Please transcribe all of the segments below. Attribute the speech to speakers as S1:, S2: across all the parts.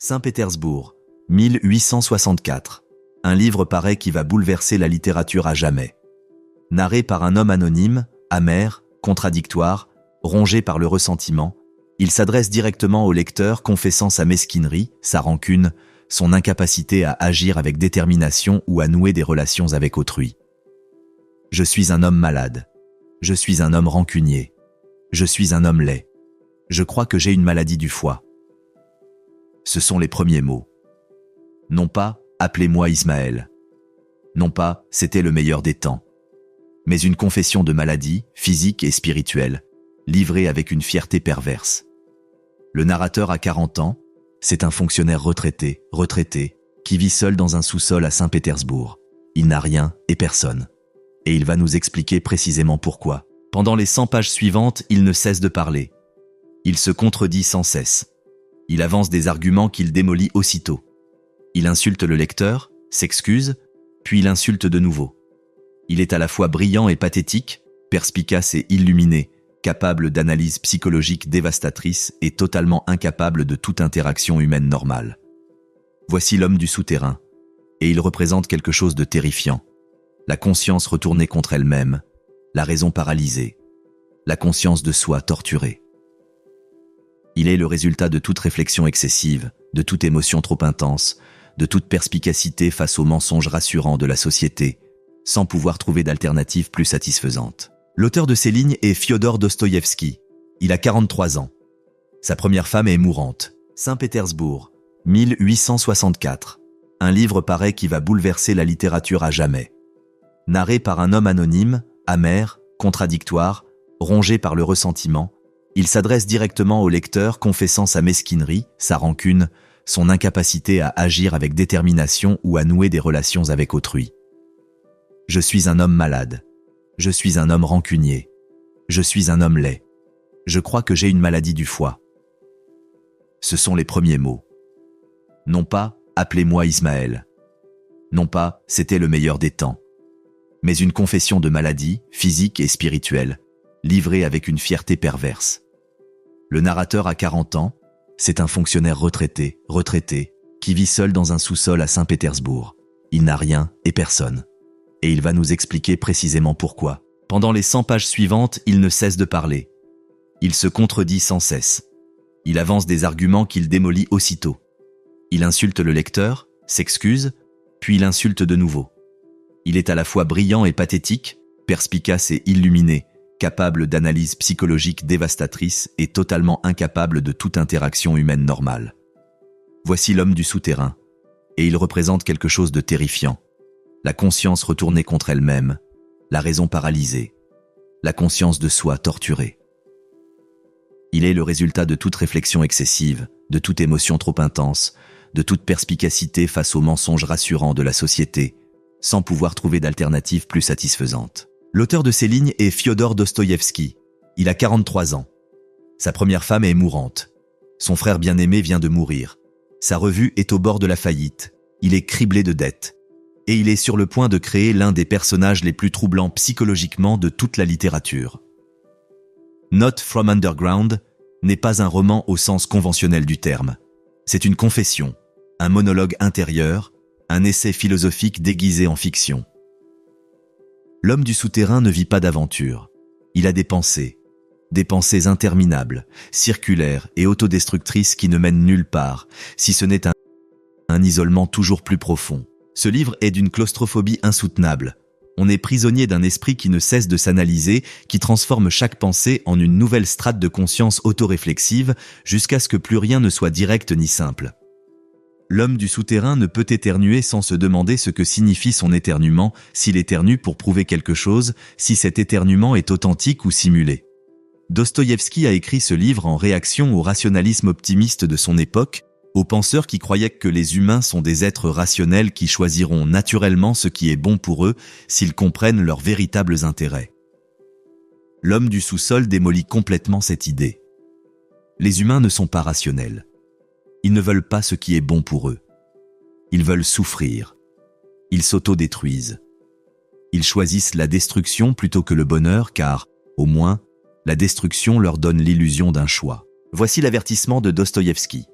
S1: Saint-Pétersbourg, 1864. Un livre paraît qui va bouleverser la littérature à jamais. Narré par un homme anonyme, amer, contradictoire, rongé par le ressentiment, il s'adresse directement au lecteur confessant sa mesquinerie, sa rancune, son incapacité à agir avec détermination ou à nouer des relations avec autrui. Je suis un homme malade. Je suis un homme rancunier. Je suis un homme laid. Je crois que j'ai une maladie du foie. Ce sont les premiers mots. Non pas « appelez-moi Ismaël ». Non pas « c'était le meilleur des temps ». Mais une confession de maladie, physique et spirituelle, livrée avec une fierté perverse. Le narrateur a 40 ans, c'est un fonctionnaire retraité, qui vit seul dans un sous-sol à Saint-Pétersbourg. Il n'a rien et personne. Et il va nous expliquer précisément pourquoi. Pendant les 100 pages suivantes, il ne cesse de parler. Il se contredit sans cesse. Il avance des arguments qu'il démolit aussitôt. Il insulte le lecteur, s'excuse, puis il insulte de nouveau. Il est à la fois brillant et pathétique, perspicace et illuminé, capable d'analyse psychologique dévastatrice et totalement incapable de toute interaction humaine normale. Voici l'homme du souterrain, et il représente quelque chose de terrifiant. La conscience retournée contre elle-même, la raison paralysée, la conscience de soi torturée. Il est le résultat de toute réflexion excessive, de toute émotion trop intense, de toute perspicacité face aux mensonges rassurants de la société, sans pouvoir trouver d'alternative plus satisfaisante. L'auteur de ces lignes est Fyodor Dostoïevski. Il a 43 ans. Sa première femme est mourante. Saint-Pétersbourg, 1864. Un livre paraît qui va bouleverser la littérature à jamais. Narré par un homme anonyme, amer, contradictoire, rongé par le ressentiment, il s'adresse directement au lecteur confessant sa mesquinerie, sa rancune, son incapacité à agir avec détermination ou à nouer des relations avec autrui. Je suis un homme malade. Je suis un homme rancunier. Je suis un homme laid. Je crois que j'ai une maladie du foie. Ce sont les premiers mots. Non pas « appelez-moi Ismaël ». Non pas « c'était le meilleur des temps ». Mais une confession de maladie, physique et spirituelle, livrée avec une fierté perverse. Le narrateur a 40 ans, c'est un fonctionnaire retraité, qui vit seul dans un sous-sol à Saint-Pétersbourg. Il n'a rien et personne. Et il va nous expliquer précisément pourquoi. Pendant les 100 pages suivantes, il ne cesse de parler. Il se contredit sans cesse. Il avance des arguments qu'il démolit aussitôt. Il insulte le lecteur, s'excuse, puis il insulte de nouveau. Il est à la fois brillant et pathétique, perspicace et illuminé, capable d'analyse psychologique dévastatrice et totalement incapable de toute interaction humaine normale. Voici l'homme du souterrain, et il représente quelque chose de terrifiant. La conscience retournée contre elle-même, la raison paralysée, la conscience de soi torturée. Il est le résultat de toute réflexion excessive, de toute émotion trop intense, de toute perspicacité face aux mensonges rassurants de la société, sans pouvoir trouver d'alternative plus satisfaisante. L'auteur de ces lignes est Fyodor Dostoïevski. Il a 43 ans. Sa première femme est mourante. Son frère bien-aimé vient de mourir. Sa revue est au bord de la faillite. Il est criblé de dettes. Et il est sur le point de créer l'un des personnages les plus troublants psychologiquement de toute la littérature. Note from Underground n'est pas un roman au sens conventionnel du terme. C'est une confession, un monologue intérieur, un essai philosophique déguisé en fiction. L'homme du souterrain ne vit pas d'aventure. Il a des pensées interminables, circulaires et autodestructrices qui ne mènent nulle part, si ce n'est un isolement toujours plus profond. Ce livre est d'une claustrophobie insoutenable. On est prisonnier d'un esprit qui ne cesse de s'analyser, qui transforme chaque pensée en une nouvelle strate de conscience autoréflexive, jusqu'à ce que plus rien ne soit direct ni simple. L'homme du souterrain ne peut éternuer sans se demander ce que signifie son éternuement, s'il éternue pour prouver quelque chose, si cet éternuement est authentique ou simulé. Dostoïevski a écrit ce livre en réaction au rationalisme optimiste de son époque, aux penseurs qui croyaient que les humains sont des êtres rationnels qui choisiront naturellement ce qui est bon pour eux s'ils comprennent leurs véritables intérêts. L'homme du sous-sol démolit complètement cette idée. Les humains ne sont pas rationnels. Ils ne veulent pas ce qui est bon pour eux. Ils veulent souffrir. Ils s'autodétruisent. Ils choisissent la destruction plutôt que le bonheur car, au moins, la destruction leur donne l'illusion d'un choix. Voici l'avertissement de Dostoïevski.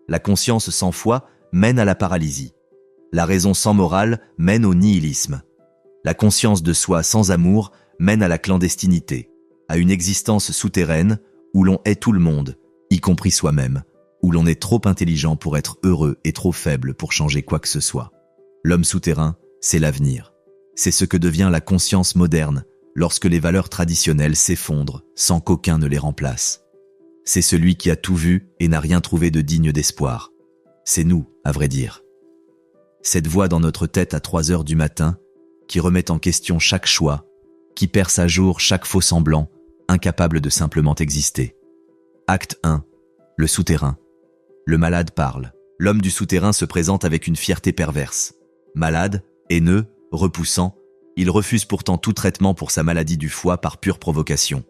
S1: La conscience sans foi mène à la paralysie. La raison sans morale mène au nihilisme. La conscience de soi sans amour mène à la clandestinité, à une existence souterraine où l'on hait tout le monde, y compris soi-même, où l'on est trop intelligent pour être heureux et trop faible pour changer quoi que ce soit. L'homme souterrain, c'est l'avenir. C'est ce que devient la conscience moderne lorsque les valeurs traditionnelles s'effondrent sans qu'aucun ne les remplace. C'est celui qui a tout vu et n'a rien trouvé de digne d'espoir. C'est nous, à vrai dire. Cette voix dans notre tête à 3 heures du matin, qui remet en question chaque choix, qui perce à jour chaque faux semblant, incapable de simplement exister. Acte 1. Le souterrain. Le malade parle. L'homme du souterrain se présente avec une fierté perverse. Malade, haineux, repoussant, il refuse pourtant tout traitement pour sa maladie du foie par pure provocation.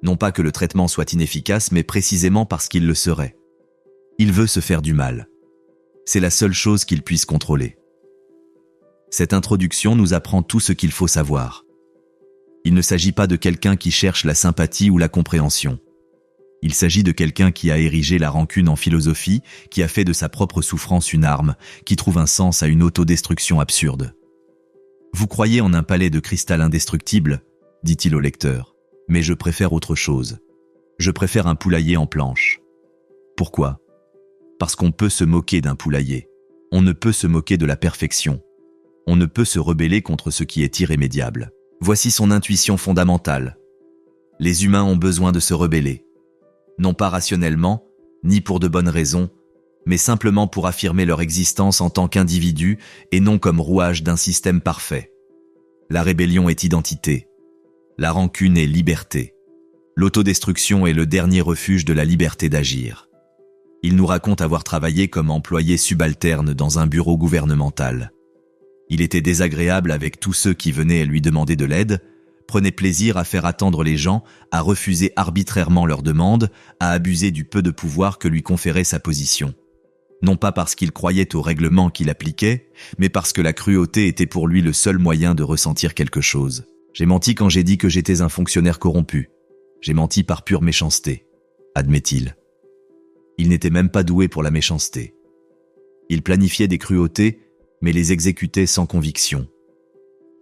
S1: Non pas que le traitement soit inefficace, mais précisément parce qu'il le serait. Il veut se faire du mal. C'est la seule chose qu'il puisse contrôler. Cette introduction nous apprend tout ce qu'il faut savoir. Il ne s'agit pas de quelqu'un qui cherche la sympathie ou la compréhension. Il s'agit de quelqu'un qui a érigé la rancune en philosophie, qui a fait de sa propre souffrance une arme, qui trouve un sens à une autodestruction absurde. « Vous croyez en un palais de cristal indestructible ?» dit-il au lecteur. « Mais je préfère autre chose. Je préfère un poulailler en planche. » Pourquoi ? Parce qu'on peut se moquer d'un poulailler. On ne peut se moquer de la perfection. On ne peut se rebeller contre ce qui est irrémédiable. Voici son intuition fondamentale. Les humains ont besoin de se rebeller. Non pas rationnellement, ni pour de bonnes raisons, mais simplement pour affirmer leur existence en tant qu'individus et non comme rouage d'un système parfait. La rébellion est identité. La rancune est liberté. L'autodestruction est le dernier refuge de la liberté d'agir. Il nous raconte avoir travaillé comme employé subalterne dans un bureau gouvernemental. Il était désagréable avec tous ceux qui venaient lui demander de l'aide, prenait plaisir à faire attendre les gens, à refuser arbitrairement leurs demandes, à abuser du peu de pouvoir que lui conférait sa position. Non pas parce qu'il croyait au règlement qu'il appliquait, mais parce que la cruauté était pour lui le seul moyen de ressentir quelque chose. J'ai menti quand j'ai dit que j'étais un fonctionnaire corrompu. J'ai menti par pure méchanceté, admet-il. Il n'était même pas doué pour la méchanceté. Il planifiait des cruautés, mais les exécutait sans conviction.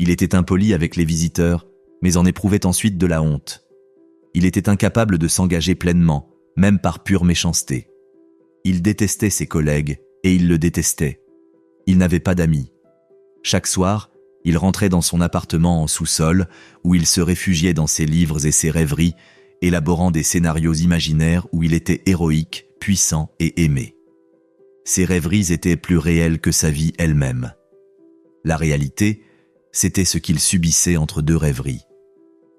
S1: Il était impoli avec les visiteurs, mais en éprouvait ensuite de la honte. Il était incapable de s'engager pleinement, même par pure méchanceté. Il détestait ses collègues, et il le détestait. Il n'avait pas d'amis. Chaque soir, il rentrait dans son appartement en sous-sol, où il se réfugiait dans ses livres et ses rêveries, élaborant des scénarios imaginaires où il était héroïque, puissant et aimé. Ses rêveries étaient plus réelles que sa vie elle-même. La réalité, c'était ce qu'il subissait entre deux rêveries.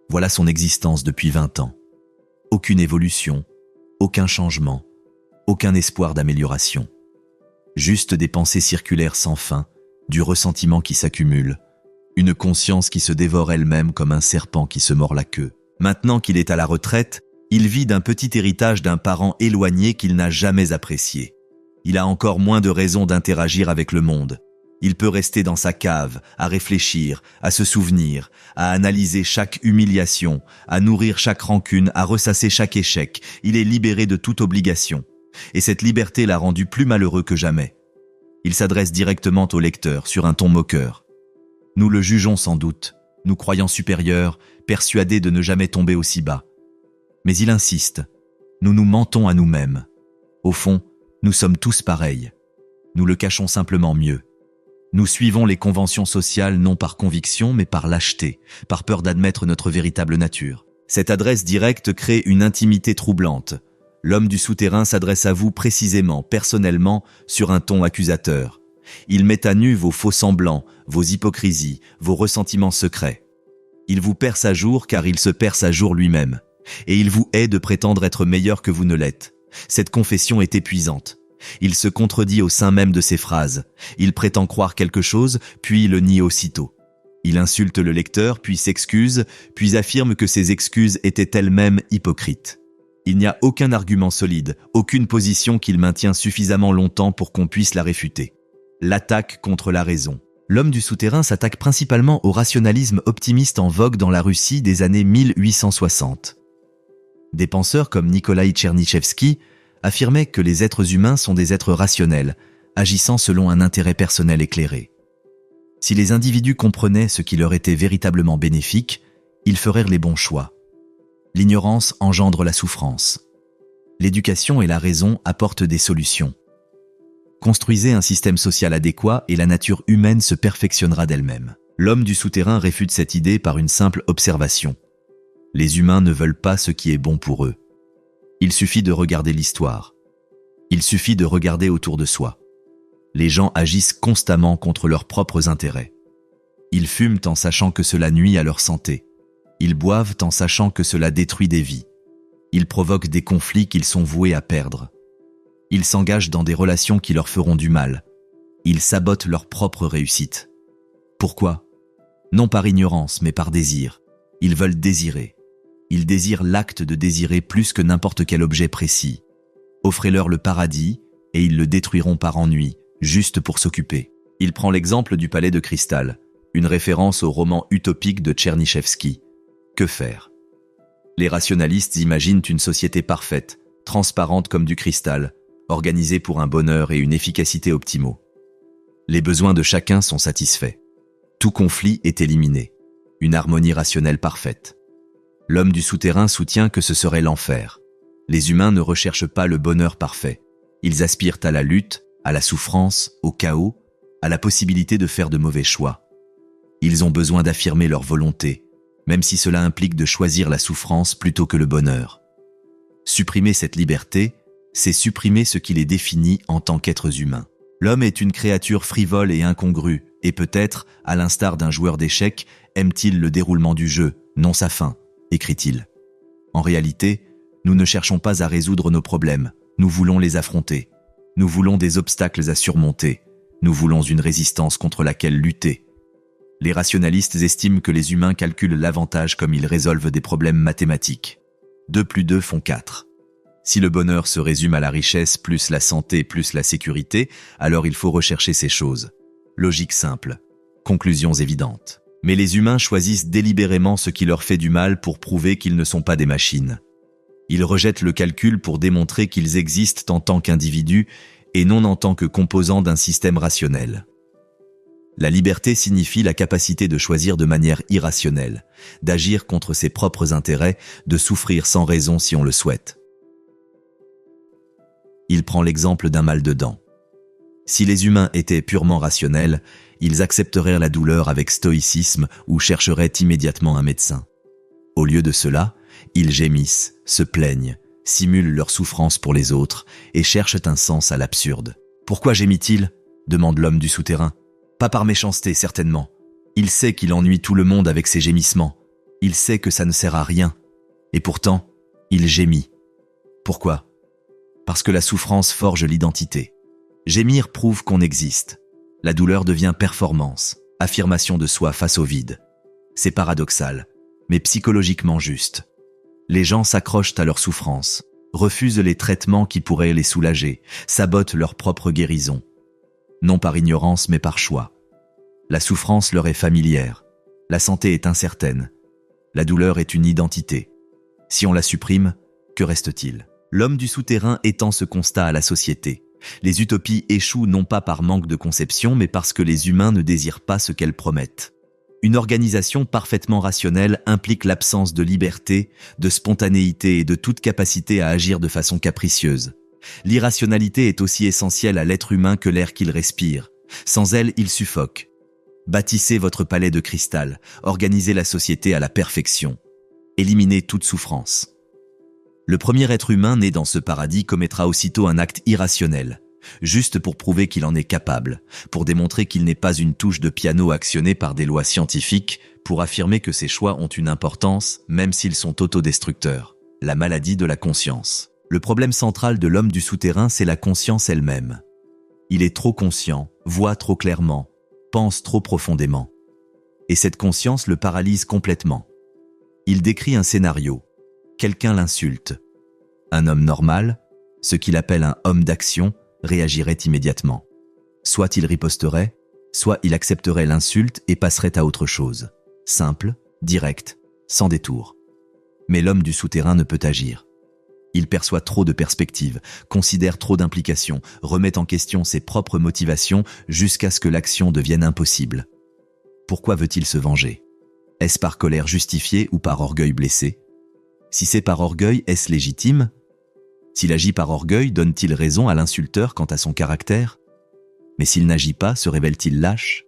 S1: Voilà son existence depuis 20 ans. Aucune évolution, aucun changement, aucun espoir d'amélioration. Juste des pensées circulaires sans fin, du ressentiment qui s'accumule, une conscience qui se dévore elle-même comme un serpent qui se mord la queue. Maintenant qu'il est à la retraite, il vit d'un petit héritage d'un parent éloigné qu'il n'a jamais apprécié. Il a encore moins de raisons d'interagir avec le monde. Il peut rester dans sa cave, à réfléchir, à se souvenir, à analyser chaque humiliation, à nourrir chaque rancune, à ressasser chaque échec. Il est libéré de toute obligation. Et cette liberté l'a rendu plus malheureux que jamais. Il s'adresse directement au lecteur, sur un ton moqueur. Nous le jugeons sans doute, nous croyant supérieurs, persuadés de ne jamais tomber aussi bas. Mais il insiste, nous nous mentons à nous-mêmes. Au fond, nous sommes tous pareils. Nous le cachons simplement mieux. Nous suivons les conventions sociales non par conviction, mais par lâcheté, par peur d'admettre notre véritable nature. Cette adresse directe crée une intimité troublante. L'homme du souterrain s'adresse à vous précisément, personnellement, sur un ton accusateur. Il met à nu vos faux semblants, vos hypocrisies, vos ressentiments secrets. Il vous perce à jour car il se perce à jour lui-même. Et il vous hait de prétendre être meilleur que vous ne l'êtes. Cette confession est épuisante. Il se contredit au sein même de ses phrases. Il prétend croire quelque chose, puis le nie aussitôt. Il insulte le lecteur, puis s'excuse, puis affirme que ses excuses étaient elles-mêmes hypocrites. Il n'y a aucun argument solide, aucune position qu'il maintient suffisamment longtemps pour qu'on puisse la réfuter. L'attaque contre la raison. L'homme du souterrain s'attaque principalement au rationalisme optimiste en vogue dans la Russie des années 1860. Des penseurs comme Nikolaï Tchernychevski, affirmait que les êtres humains sont des êtres rationnels, agissant selon un intérêt personnel éclairé. Si les individus comprenaient ce qui leur était véritablement bénéfique, ils feraient les bons choix. L'ignorance engendre la souffrance. L'éducation et la raison apportent des solutions. Construisez un système social adéquat et la nature humaine se perfectionnera d'elle-même. L'homme du souterrain réfute cette idée par une simple observation. Les humains ne veulent pas ce qui est bon pour eux. Il suffit de regarder l'histoire. Il suffit de regarder autour de soi. Les gens agissent constamment contre leurs propres intérêts. Ils fument en sachant que cela nuit à leur santé. Ils boivent en sachant que cela détruit des vies. Ils provoquent des conflits qu'ils sont voués à perdre. Ils s'engagent dans des relations qui leur feront du mal. Ils sabotent leur propre réussite. Pourquoi ? Non par ignorance, mais par désir. Ils veulent désirer. Ils désirent l'acte de désirer plus que n'importe quel objet précis. Offrez-leur le paradis, et ils le détruiront par ennui, juste pour s'occuper. Il prend l'exemple du palais de cristal, une référence au roman utopique de Tchernychevski. Que faire ? Les rationalistes imaginent une société parfaite, transparente comme du cristal, organisée pour un bonheur et une efficacité optimaux. Les besoins de chacun sont satisfaits. Tout conflit est éliminé. Une harmonie rationnelle parfaite. L'homme du souterrain soutient que ce serait l'enfer. Les humains ne recherchent pas le bonheur parfait. Ils aspirent à la lutte, à la souffrance, au chaos, à la possibilité de faire de mauvais choix. Ils ont besoin d'affirmer leur volonté, même si cela implique de choisir la souffrance plutôt que le bonheur. Supprimer cette liberté, c'est supprimer ce qui les définit en tant qu'êtres humains. L'homme est une créature frivole et incongrue, et peut-être, à l'instar d'un joueur d'échecs, aime-t-il le déroulement du jeu, non sa fin, écrit-il. En réalité, nous ne cherchons pas à résoudre nos problèmes, nous voulons les affronter. Nous voulons des obstacles à surmonter, nous voulons une résistance contre laquelle lutter. Les rationalistes estiment que les humains calculent l'avantage comme ils résolvent des problèmes mathématiques. 2 + 2 font 4. Si le bonheur se résume à la richesse plus la santé plus la sécurité, alors il faut rechercher ces choses. Logique simple. Conclusions évidentes. Mais les humains choisissent délibérément ce qui leur fait du mal pour prouver qu'ils ne sont pas des machines. Ils rejettent le calcul pour démontrer qu'ils existent en tant qu'individus et non en tant que composants d'un système rationnel. La liberté signifie la capacité de choisir de manière irrationnelle, d'agir contre ses propres intérêts, de souffrir sans raison si on le souhaite. Il prend l'exemple d'un mal de dents. Si les humains étaient purement rationnels, ils accepteraient la douleur avec stoïcisme ou chercheraient immédiatement un médecin. Au lieu de cela, ils gémissent, se plaignent, simulent leur souffrance pour les autres et cherchent un sens à l'absurde. « Pourquoi gémit-il » demande l'homme du souterrain. Pas par méchanceté, certainement. Il sait qu'il ennuie tout le monde avec ses gémissements. Il sait que ça ne sert à rien. Et pourtant, il gémit. Pourquoi ? Parce que la souffrance forge l'identité. Gémir prouve qu'on existe. La douleur devient performance, affirmation de soi face au vide. C'est paradoxal, mais psychologiquement juste. Les gens s'accrochent à leur souffrance, refusent les traitements qui pourraient les soulager, sabotent leur propre guérison. Non par ignorance mais par choix. La souffrance leur est familière. La santé est incertaine. La douleur est une identité. Si on la supprime, que reste-t-il ? L'homme du souterrain étend ce constat à la société. Les utopies échouent non pas par manque de conception, mais parce que les humains ne désirent pas ce qu'elles promettent. Une organisation parfaitement rationnelle implique l'absence de liberté, de spontanéité et de toute capacité à agir de façon capricieuse. L'irrationalité est aussi essentielle à l'être humain que l'air qu'il respire. Sans elle, il suffoque. Bâtissez votre palais de cristal, organisez la société à la perfection. Éliminez toute souffrance. Le premier être humain né dans ce paradis commettra aussitôt un acte irrationnel, juste pour prouver qu'il en est capable, pour démontrer qu'il n'est pas une touche de piano actionnée par des lois scientifiques, pour affirmer que ses choix ont une importance, même s'ils sont autodestructeurs. La maladie de la conscience. Le problème central de l'homme du souterrain, c'est la conscience elle-même. Il est trop conscient, voit trop clairement, pense trop profondément. Et cette conscience le paralyse complètement. Il décrit un scénario. Quelqu'un l'insulte. Un homme normal, ce qu'il appelle un homme d'action, réagirait immédiatement. Soit il riposterait, soit il accepterait l'insulte et passerait à autre chose. Simple, direct, sans détour. Mais l'homme du souterrain ne peut agir. Il perçoit trop de perspectives, considère trop d'implications, remet en question ses propres motivations jusqu'à ce que l'action devienne impossible. Pourquoi veut-il se venger? Est-ce par colère justifiée ou par orgueil blessé? Si c'est par orgueil, est-ce légitime? S'il agit par orgueil, donne-t-il raison à l'insulteur quant à son caractère? Mais s'il n'agit pas, se révèle-t-il lâche?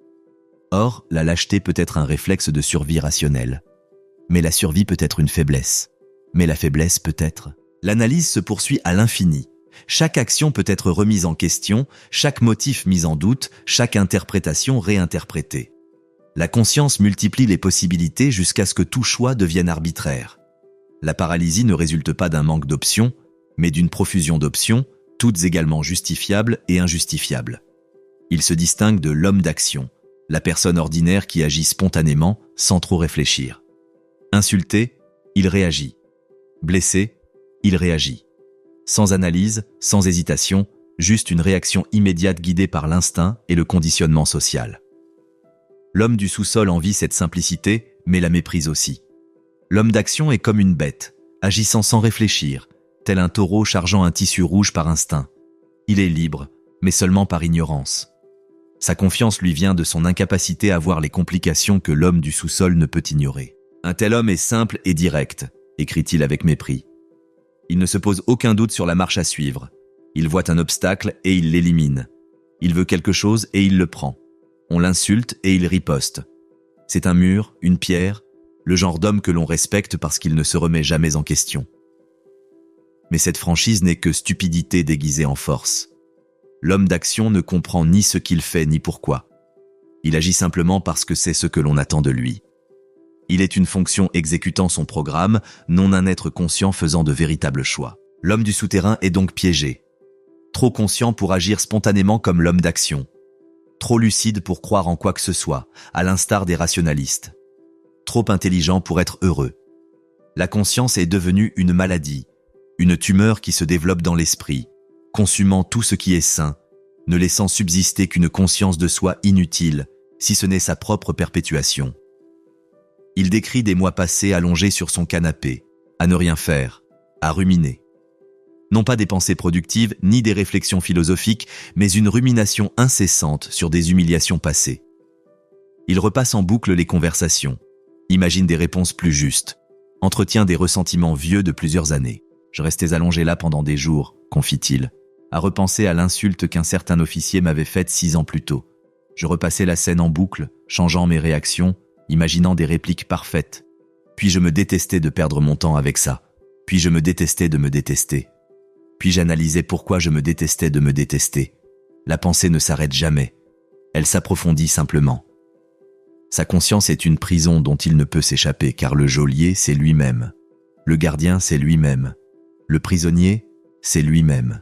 S1: Or, la lâcheté peut être un réflexe de survie rationnelle. Mais la survie peut être une faiblesse. Mais la faiblesse peut être... L'analyse se poursuit à l'infini. Chaque action peut être remise en question, chaque motif mis en doute, chaque interprétation réinterprétée. La conscience multiplie les possibilités jusqu'à ce que tout choix devienne arbitraire. La paralysie ne résulte pas d'un manque d'options, mais d'une profusion d'options, toutes également justifiables et injustifiables. Il se distingue de l'homme d'action, la personne ordinaire qui agit spontanément, sans trop réfléchir. Insulté, il réagit. Blessé, il réagit. Sans analyse, sans hésitation, juste une réaction immédiate guidée par l'instinct et le conditionnement social. L'homme du sous-sol envie cette simplicité, mais la méprise aussi. L'homme d'action est comme une bête, agissant sans réfléchir, tel un taureau chargeant un tissu rouge par instinct. Il est libre, mais seulement par ignorance. Sa confiance lui vient de son incapacité à voir les complications que l'homme du sous-sol ne peut ignorer. Un tel homme est simple et direct, écrit-il avec mépris. Il ne se pose aucun doute sur la marche à suivre. Il voit un obstacle et il l'élimine. Il veut quelque chose et il le prend. On l'insulte et il riposte. C'est un mur, une pierre, le genre d'homme que l'on respecte parce qu'il ne se remet jamais en question. Mais cette franchise n'est que stupidité déguisée en force. L'homme d'action ne comprend ni ce qu'il fait ni pourquoi. Il agit simplement parce que c'est ce que l'on attend de lui. Il est une fonction exécutant son programme, non un être conscient faisant de véritables choix. L'homme du souterrain est donc piégé. Trop conscient pour agir spontanément comme l'homme d'action. Trop lucide pour croire en quoi que ce soit, à l'instar des rationalistes. Trop intelligent pour être heureux. La conscience est devenue une maladie, une tumeur qui se développe dans l'esprit, consumant tout ce qui est sain, ne laissant subsister qu'une conscience de soi inutile, si ce n'est sa propre perpétuation. Il décrit des mois passés allongés sur son canapé, à ne rien faire, à ruminer. Non pas des pensées productives ni des réflexions philosophiques, mais une rumination incessante sur des humiliations passées. Il repasse en boucle les conversations, imagine des réponses plus justes, entretient des ressentiments vieux de plusieurs années. Je restais allongé là pendant des jours, confie-t-il, à repenser à l'insulte qu'un certain officier m'avait faite 6 ans plus tôt. Je repassais la scène en boucle, changeant mes réactions, imaginant des répliques parfaites. Puis je me détestais de perdre mon temps avec ça. Puis je me détestais de me détester. Puis j'analysais pourquoi je me détestais de me détester. La pensée ne s'arrête jamais. Elle s'approfondit simplement. Sa conscience est une prison dont il ne peut s'échapper car le geôlier, c'est lui-même. Le gardien, c'est lui-même. Le prisonnier, c'est lui-même.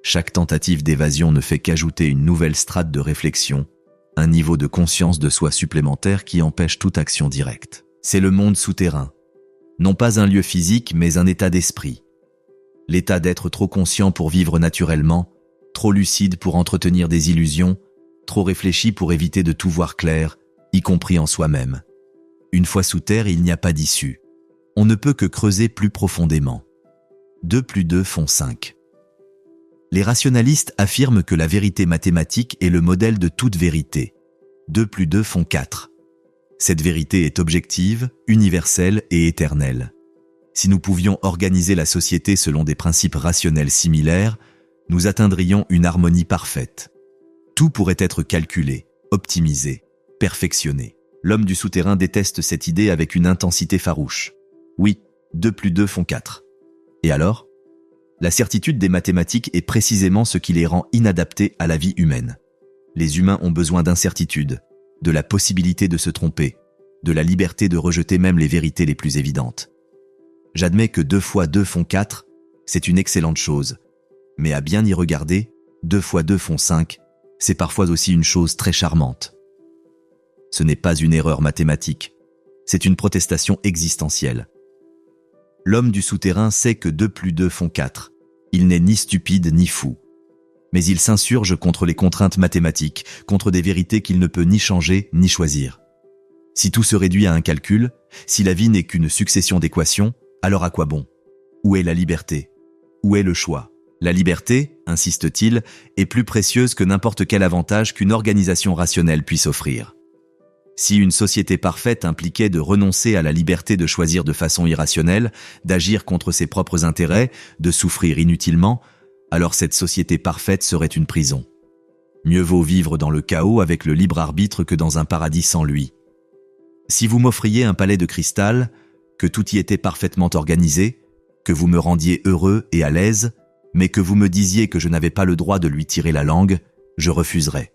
S1: Chaque tentative d'évasion ne fait qu'ajouter une nouvelle strate de réflexion, un niveau de conscience de soi supplémentaire qui empêche toute action directe. C'est le monde souterrain. Non pas un lieu physique, mais un état d'esprit. L'état d'être trop conscient pour vivre naturellement, trop lucide pour entretenir des illusions, trop réfléchi pour éviter de tout voir clair, y compris en soi-même. Une fois sous terre, il n'y a pas d'issue. On ne peut que creuser plus profondément. 2 + 2 font 5. Les rationalistes affirment que la vérité mathématique est le modèle de toute vérité. 2 + 2 font 4. Cette vérité est objective, universelle et éternelle. Si nous pouvions organiser la société selon des principes rationnels similaires, nous atteindrions une harmonie parfaite. Tout pourrait être calculé, optimisé, perfectionné. L'homme du souterrain déteste cette idée avec une intensité farouche. Oui, 2 + 2 font 4. Et alors ? La certitude des mathématiques est précisément ce qui les rend inadaptés à la vie humaine. Les humains ont besoin d'incertitude, de la possibilité de se tromper, de la liberté de rejeter même les vérités les plus évidentes. J'admets que 2 × 2 font 4, c'est une excellente chose. Mais à bien y regarder, 2 × 2 font 5, c'est parfois aussi une chose très charmante. Ce n'est pas une erreur mathématique, c'est une protestation existentielle. L'homme du souterrain sait que 2 + 2 font 4. Il n'est ni stupide ni fou. Mais il s'insurge contre les contraintes mathématiques, contre des vérités qu'il ne peut ni changer ni choisir. Si tout se réduit à un calcul, si la vie n'est qu'une succession d'équations, alors à quoi bon ? Où est la liberté ? Où est le choix? La liberté, insiste-t-il, est plus précieuse que n'importe quel avantage qu'une organisation rationnelle puisse offrir. Si une société parfaite impliquait de renoncer à la liberté de choisir de façon irrationnelle, d'agir contre ses propres intérêts, de souffrir inutilement, alors cette société parfaite serait une prison. Mieux vaut vivre dans le chaos avec le libre arbitre que dans un paradis sans lui. Si vous m'offriez un palais de cristal, que tout y était parfaitement organisé, que vous me rendiez heureux et à l'aise, mais que vous me disiez que je n'avais pas le droit de lui tirer la langue, je refuserais.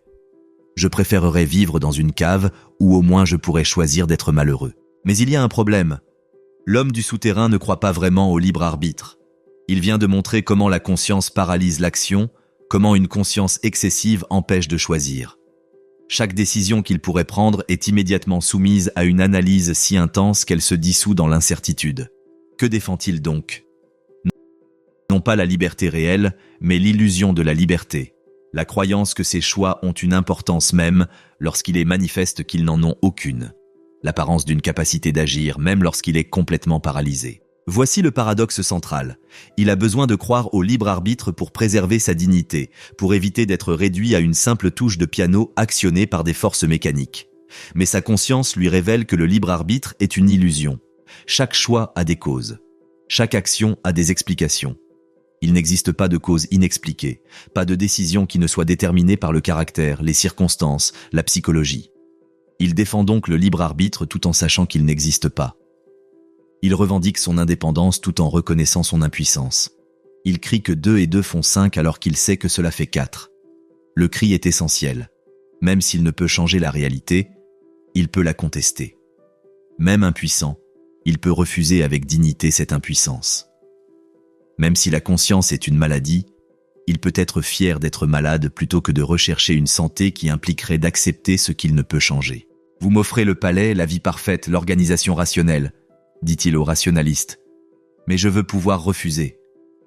S1: Je préférerais vivre dans une cave où au moins je pourrais choisir d'être malheureux. Mais il y a un problème. L'homme du souterrain ne croit pas vraiment au libre arbitre. Il vient de montrer comment la conscience paralyse l'action, comment une conscience excessive empêche de choisir. Chaque décision qu'il pourrait prendre est immédiatement soumise à une analyse si intense qu'elle se dissout dans l'incertitude. Que défend-il donc? Non pas la liberté réelle, mais l'illusion de la liberté. La croyance que ses choix ont une importance même lorsqu'il est manifeste qu'ils n'en ont aucune. L'apparence d'une capacité d'agir même lorsqu'il est complètement paralysé. Voici le paradoxe central. Il a besoin de croire au libre arbitre pour préserver sa dignité, pour éviter d'être réduit à une simple touche de piano actionnée par des forces mécaniques. Mais sa conscience lui révèle que le libre arbitre est une illusion. Chaque choix a des causes. Chaque action a des explications. Il n'existe pas de cause inexpliquée, pas de décision qui ne soit déterminée par le caractère, les circonstances, la psychologie. Il défend donc le libre arbitre tout en sachant qu'il n'existe pas. Il revendique son indépendance tout en reconnaissant son impuissance. Il crie que 2 et 2 font 5 alors qu'il sait que cela fait 4. Le cri est essentiel. Même s'il ne peut changer la réalité, il peut la contester. Même impuissant, il peut refuser avec dignité cette impuissance. Même si la conscience est une maladie, il peut être fier d'être malade plutôt que de rechercher une santé qui impliquerait d'accepter ce qu'il ne peut changer. Vous m'offrez le palais, la vie parfaite, l'organisation rationnelle, dit-il au rationaliste. Mais je veux pouvoir refuser.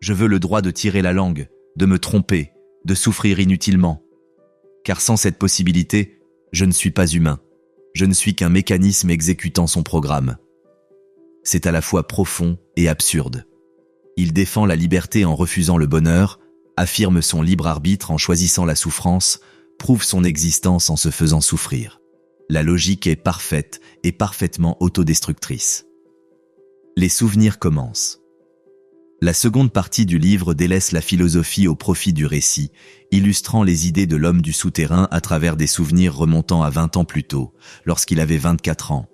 S1: Je veux le droit de tirer la langue, de me tromper, de souffrir inutilement. Car sans cette possibilité, je ne suis pas humain. Je ne suis qu'un mécanisme exécutant son programme. C'est à la fois profond et absurde. Il défend la liberté en refusant le bonheur, affirme son libre arbitre en choisissant la souffrance, prouve son existence en se faisant souffrir. La logique est parfaite et parfaitement autodestructrice. Les souvenirs commencent. La seconde partie du livre délaisse la philosophie au profit du récit, illustrant les idées de l'homme du souterrain à travers des souvenirs remontant à 20 ans plus tôt, lorsqu'il avait 24 ans.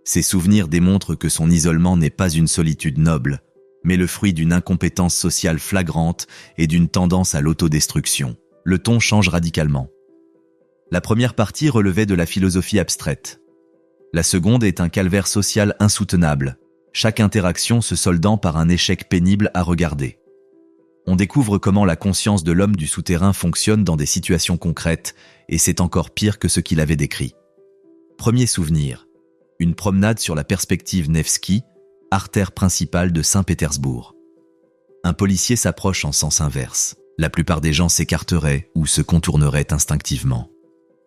S1: Ces souvenirs démontrent que son isolement n'est pas une solitude noble, mais le fruit d'une incompétence sociale flagrante et d'une tendance à l'autodestruction. Le ton change radicalement. La première partie relevait de la philosophie abstraite. La seconde est un calvaire social insoutenable, chaque interaction se soldant par un échec pénible à regarder. On découvre comment la conscience de l'homme du souterrain fonctionne dans des situations concrètes, et c'est encore pire que ce qu'il avait décrit. Premier souvenir, une promenade sur la perspective Nevski, artère principale de Saint-Pétersbourg. Un policier s'approche en sens inverse. La plupart des gens s'écarteraient ou se contourneraient instinctivement.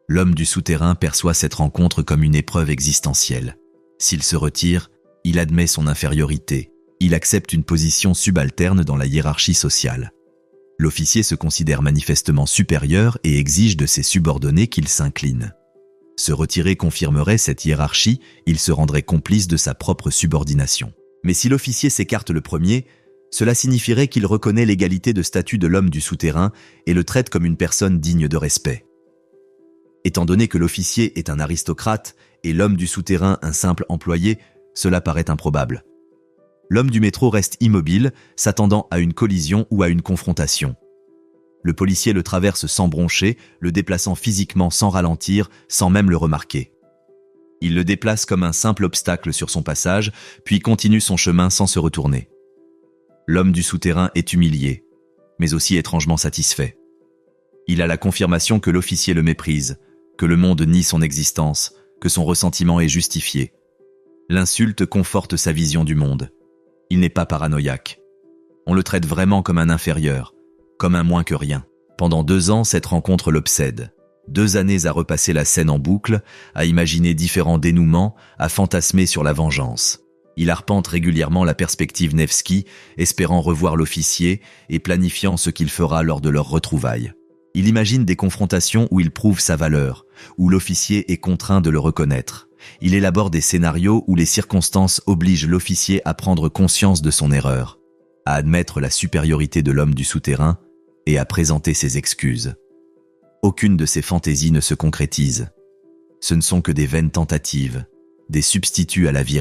S1: L'homme du souterrain perçoit cette rencontre comme une épreuve existentielle. S'il se retire, il admet son infériorité. Il accepte une position subalterne dans la hiérarchie sociale. L'officier se considère manifestement supérieur et exige de ses subordonnés qu'ils s'inclinent. Se retirer confirmerait cette hiérarchie, il se rendrait complice de sa propre subordination. Mais si l'officier s'écarte le premier, cela signifierait qu'il reconnaît l'égalité de statut de l'homme du souterrain et le traite comme une personne digne de respect. Étant donné que l'officier est un aristocrate et l'homme du souterrain un simple employé, cela paraît improbable. L'homme du métro reste immobile, s'attendant à une collision ou à une confrontation. Le policier le traverse sans broncher, le déplaçant physiquement sans ralentir, sans même le remarquer. Il le déplace comme un simple obstacle sur son passage, puis continue son chemin sans se retourner. L'homme du souterrain est humilié, mais aussi étrangement satisfait. Il a la confirmation que l'officier le méprise, que le monde nie son existence, que son ressentiment est justifié. L'insulte conforte sa vision du monde. Il n'est pas paranoïaque. On le traite vraiment comme un inférieur, comme un moins que rien. Pendant 2 ans, cette rencontre l'obsède. 2 années à repasser la scène en boucle, à imaginer différents dénouements, à fantasmer sur la vengeance. Il arpente régulièrement la perspective Nevsky, espérant revoir l'officier et planifiant ce qu'il fera lors de leur retrouvailles. Il imagine des confrontations où il prouve sa valeur, où l'officier est contraint de le reconnaître. Il élabore des scénarios où les circonstances obligent l'officier à prendre conscience de son erreur, à admettre la supériorité de l'homme du souterrain et à présenter ses excuses. Aucune de ces fantaisies ne se concrétise. Ce ne sont que des vaines tentatives, des substituts à la vie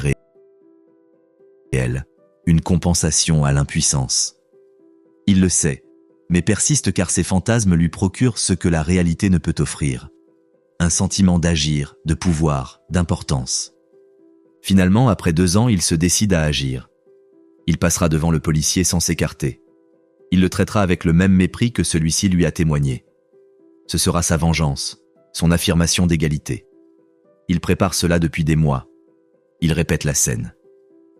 S1: réelle, une compensation à l'impuissance. Il le sait, mais persiste car ses fantasmes lui procurent ce que la réalité ne peut offrir. Un sentiment d'agir, de pouvoir, d'importance. Finalement, après 2 ans, il se décide à agir. Il passera devant le policier sans s'écarter. Il le traitera avec le même mépris que celui-ci lui a témoigné. Ce sera sa vengeance, son affirmation d'égalité. Il prépare cela depuis des mois. Il répète la scène.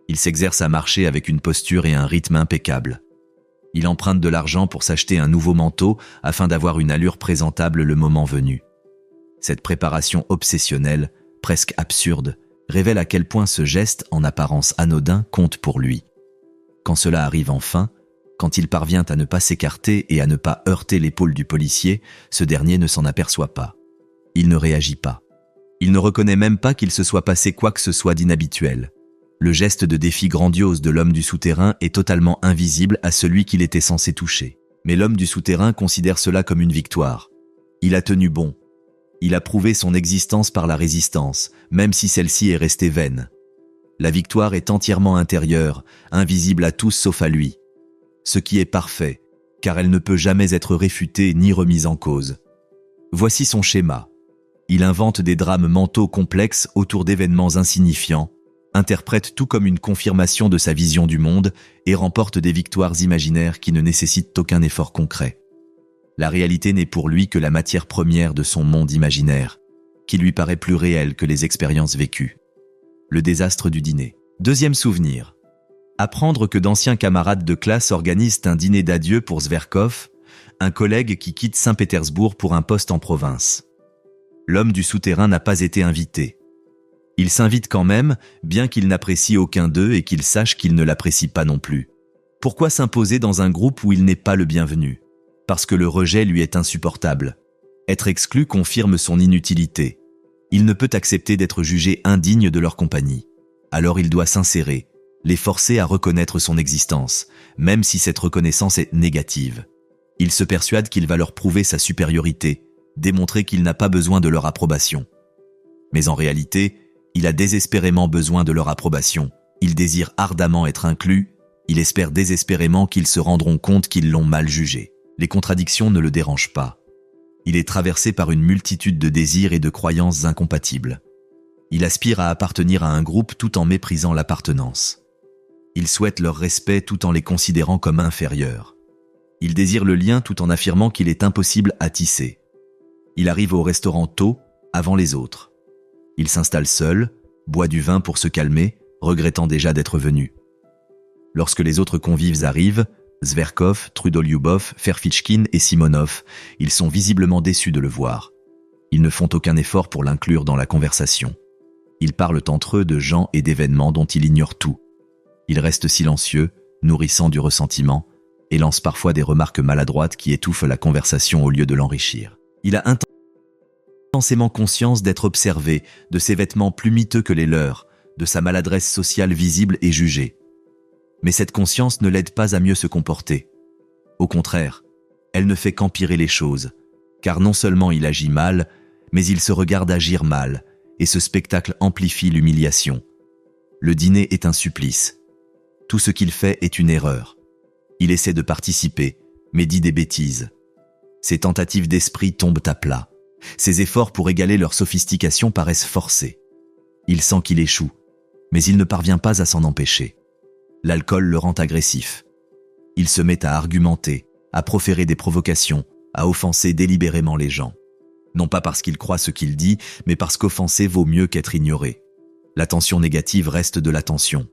S1: Il s'exerce à marcher avec une posture et un rythme impeccable. Il emprunte de l'argent pour s'acheter un nouveau manteau afin d'avoir une allure présentable le moment venu. Cette préparation obsessionnelle, presque absurde, révèle à quel point ce geste, en apparence anodin, compte pour lui. Quand cela arrive enfin, quand il parvient à ne pas s'écarter et à ne pas heurter l'épaule du policier, ce dernier ne s'en aperçoit pas. Il ne réagit pas. Il ne reconnaît même pas qu'il se soit passé quoi que ce soit d'inhabituel. Le geste de défi grandiose de l'homme du souterrain est totalement invisible à celui qu'il était censé toucher. Mais l'homme du souterrain considère cela comme une victoire. Il a tenu bon. Il a prouvé son existence par la résistance, même si celle-ci est restée vaine. La victoire est entièrement intérieure, invisible à tous sauf à lui. Ce qui est parfait, car elle ne peut jamais être réfutée ni remise en cause. Voici son schéma. Il invente des drames mentaux complexes autour d'événements insignifiants, interprète tout comme une confirmation de sa vision du monde et remporte des victoires imaginaires qui ne nécessitent aucun effort concret. La réalité n'est pour lui que la matière première de son monde imaginaire, qui lui paraît plus réelle que les expériences vécues. Le désastre du dîner. Deuxième souvenir. Apprendre que d'anciens camarades de classe organisent un dîner d'adieu pour Zverkov, un collègue qui quitte Saint-Pétersbourg pour un poste en province. L'homme du souterrain n'a pas été invité. Il s'invite quand même, bien qu'il n'apprécie aucun d'eux et qu'il sache qu'il ne l'apprécie pas non plus. Pourquoi s'imposer dans un groupe où il n'est pas le bienvenu ? Parce que le rejet lui est insupportable. Être exclu confirme son inutilité. Il ne peut accepter d'être jugé indigne de leur compagnie. Alors il doit s'insérer, les forcer à reconnaître son existence, même si cette reconnaissance est négative. Il se persuade qu'il va leur prouver sa supériorité, démontrer qu'il n'a pas besoin de leur approbation. Mais en réalité, il a désespérément besoin de leur approbation. Il désire ardemment être inclus, il espère désespérément qu'ils se rendront compte qu'ils l'ont mal jugé. Les contradictions ne le dérangent pas. Il est traversé par une multitude de désirs et de croyances incompatibles. Il aspire à appartenir à un groupe tout en méprisant l'appartenance. Il souhaite leur respect tout en les considérant comme inférieurs. Il désire le lien tout en affirmant qu'il est impossible à tisser. Il arrive au restaurant tôt, avant les autres. Il s'installe seul, boit du vin pour se calmer, regrettant déjà d'être venu. Lorsque les autres convives arrivent, Zverkov, Trudolyubov, Ferfichkin et Simonov, ils sont visiblement déçus de le voir. Ils ne font aucun effort pour l'inclure dans la conversation. Ils parlent entre eux de gens et d'événements dont il ignore tout. Il reste silencieux, nourrissant du ressentiment, et lance parfois des remarques maladroites qui étouffent la conversation au lieu de l'enrichir. Il a intensément conscience d'être observé, de ses vêtements plus miteux que les leurs, de sa maladresse sociale visible et jugée. Mais cette conscience ne l'aide pas à mieux se comporter. Au contraire, elle ne fait qu'empirer les choses, car non seulement il agit mal, mais il se regarde agir mal, et ce spectacle amplifie l'humiliation. Le dîner est un supplice. Tout ce qu'il fait est une erreur. Il essaie de participer, mais dit des bêtises. Ses tentatives d'esprit tombent à plat. Ses efforts pour égaler leur sophistication paraissent forcés. Il sent qu'il échoue, mais il ne parvient pas à s'en empêcher. L'alcool le rend agressif. Il se met à argumenter, à proférer des provocations, à offenser délibérément les gens. Non pas parce qu'il croit ce qu'il dit, mais parce qu'offenser vaut mieux qu'être ignoré. L'attention négative reste de l'attention.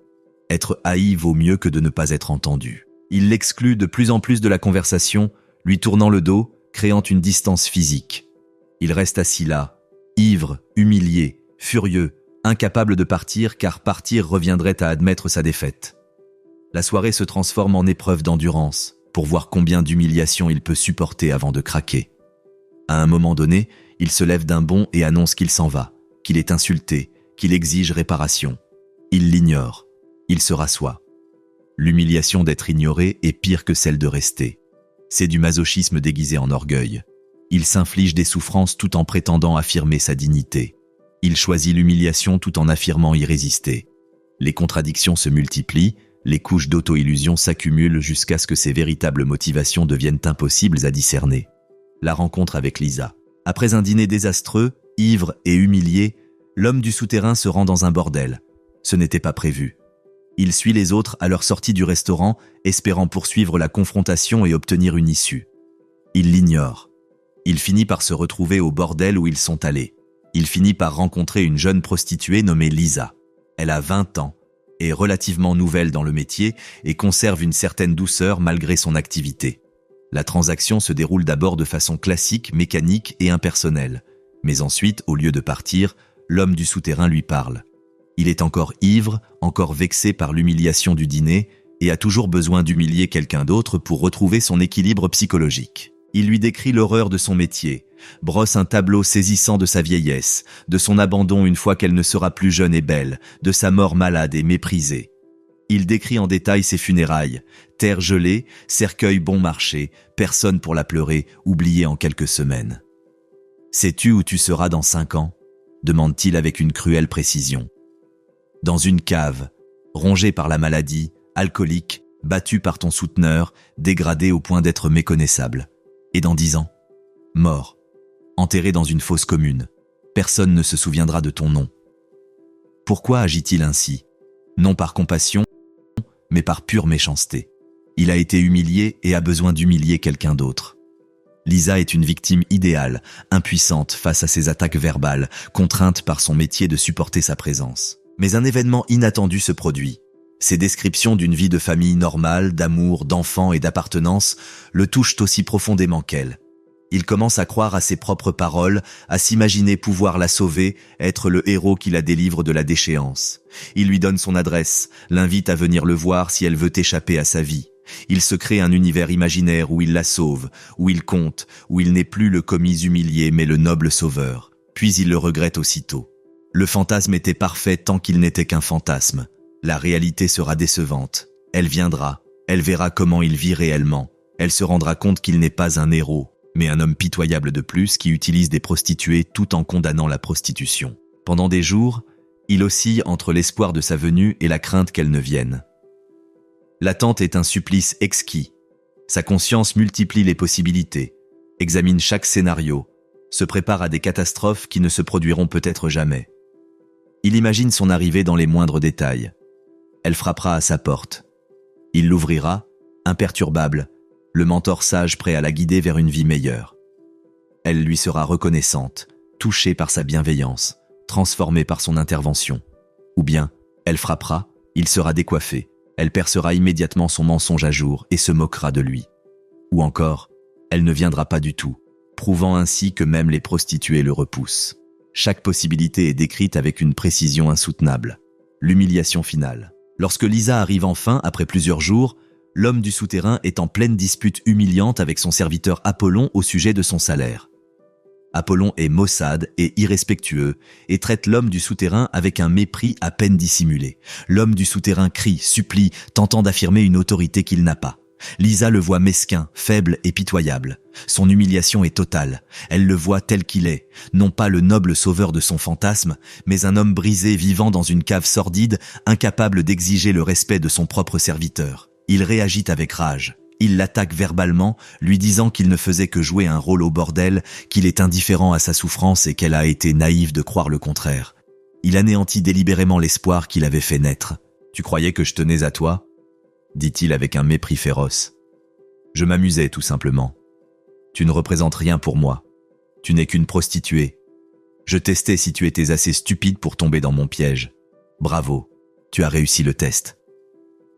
S1: Être haï vaut mieux que de ne pas être entendu. Il l'exclut de plus en plus de la conversation, lui tournant le dos, créant une distance physique. Il reste assis là, ivre, humilié, furieux, incapable de partir car partir reviendrait à admettre sa défaite. La soirée se transforme en épreuve d'endurance, pour voir combien d'humiliations il peut supporter avant de craquer. À un moment donné, il se lève d'un bond et annonce qu'il s'en va, qu'il est insulté, qu'il exige réparation. Il l'ignore. Il se rassoit. L'humiliation d'être ignoré est pire que celle de rester. C'est du masochisme déguisé en orgueil. Il s'inflige des souffrances tout en prétendant affirmer sa dignité. Il choisit l'humiliation tout en affirmant y résister. Les contradictions se multiplient, les couches d'auto-illusion s'accumulent jusqu'à ce que ses véritables motivations deviennent impossibles à discerner. La rencontre avec Lisa. Après un dîner désastreux, ivre et humilié, l'homme du souterrain se rend dans un bordel. Ce n'était pas prévu. Il suit les autres à leur sortie du restaurant, espérant poursuivre la confrontation et obtenir une issue. Il l'ignore. Il finit par se retrouver au bordel où ils sont allés. Il finit par rencontrer une jeune prostituée nommée Lisa. Elle a 20 ans, est relativement nouvelle dans le métier et conserve une certaine douceur malgré son activité. La transaction se déroule d'abord de façon classique, mécanique et impersonnelle. Mais ensuite, au lieu de partir, l'homme du souterrain lui parle. Il est encore ivre, encore vexé par l'humiliation du dîner et a toujours besoin d'humilier quelqu'un d'autre pour retrouver son équilibre psychologique. Il lui décrit l'horreur de son métier, brosse un tableau saisissant de sa vieillesse, de son abandon une fois qu'elle ne sera plus jeune et belle, de sa mort malade et méprisée. Il décrit en détail ses funérailles, terre gelée, cercueil bon marché, personne pour la pleurer, oubliée en quelques semaines. « Sais-tu où tu seras dans 5 ans ?» demande-t-il avec une cruelle précision. « Dans une cave, rongé par la maladie, alcoolique, battu par ton souteneur, dégradé au point d'être méconnaissable. Et dans 10 ans, mort, enterré dans une fosse commune. Personne ne se souviendra de ton nom. » Pourquoi agit-il ainsi? Non par compassion, mais par pure méchanceté. Il a été humilié et a besoin d'humilier quelqu'un d'autre. Lisa est une victime idéale, impuissante face à ses attaques verbales, contrainte par son métier de supporter sa présence. Mais un événement inattendu se produit. Ses descriptions d'une vie de famille normale, d'amour, d'enfants et d'appartenance le touchent aussi profondément qu'elle. Il commence à croire à ses propres paroles, à s'imaginer pouvoir la sauver, être le héros qui la délivre de la déchéance. Il lui donne son adresse, l'invite à venir le voir si elle veut échapper à sa vie. Il se crée un univers imaginaire où il la sauve, où il compte, où il n'est plus le commis humilié mais le noble sauveur. Puis il le regrette aussitôt. Le fantasme était parfait tant qu'il n'était qu'un fantasme. La réalité sera décevante. Elle viendra, elle verra comment il vit réellement. Elle se rendra compte qu'il n'est pas un héros, mais un homme pitoyable de plus qui utilise des prostituées tout en condamnant la prostitution. Pendant des jours, il oscille entre l'espoir de sa venue et la crainte qu'elle ne vienne. L'attente est un supplice exquis. Sa conscience multiplie les possibilités, examine chaque scénario, se prépare à des catastrophes qui ne se produiront peut-être jamais. Il imagine son arrivée dans les moindres détails. Elle frappera à sa porte. Il l'ouvrira, imperturbable, le mentor sage prêt à la guider vers une vie meilleure. Elle lui sera reconnaissante, touchée par sa bienveillance, transformée par son intervention. Ou bien, elle frappera, il sera décoiffé, elle percera immédiatement son mensonge à jour et se moquera de lui. Ou encore, elle ne viendra pas du tout, prouvant ainsi que même les prostituées le repoussent. Chaque possibilité est décrite avec une précision insoutenable. L'humiliation finale. Lorsque Lisa arrive enfin, après plusieurs jours, l'homme du souterrain est en pleine dispute humiliante avec son serviteur Apollon au sujet de son salaire. Apollon est maussade et irrespectueux et traite l'homme du souterrain avec un mépris à peine dissimulé. L'homme du souterrain crie, supplie, tentant d'affirmer une autorité qu'il n'a pas. Lisa le voit mesquin, faible et pitoyable. Son humiliation est totale. Elle le voit tel qu'il est, non pas le noble sauveur de son fantasme, mais un homme brisé vivant dans une cave sordide, incapable d'exiger le respect de son propre serviteur. Il réagit avec rage. Il l'attaque verbalement, lui disant qu'il ne faisait que jouer un rôle au bordel, qu'il est indifférent à sa souffrance et qu'elle a été naïve de croire le contraire. Il anéantit délibérément l'espoir qu'il avait fait naître. « Tu croyais que je tenais à toi ?» dit-il avec un mépris féroce. « Je m'amusais tout simplement. Tu ne représentes rien pour moi. Tu n'es qu'une prostituée. Je testais si tu étais assez stupide pour tomber dans mon piège. Bravo, tu as réussi le test. »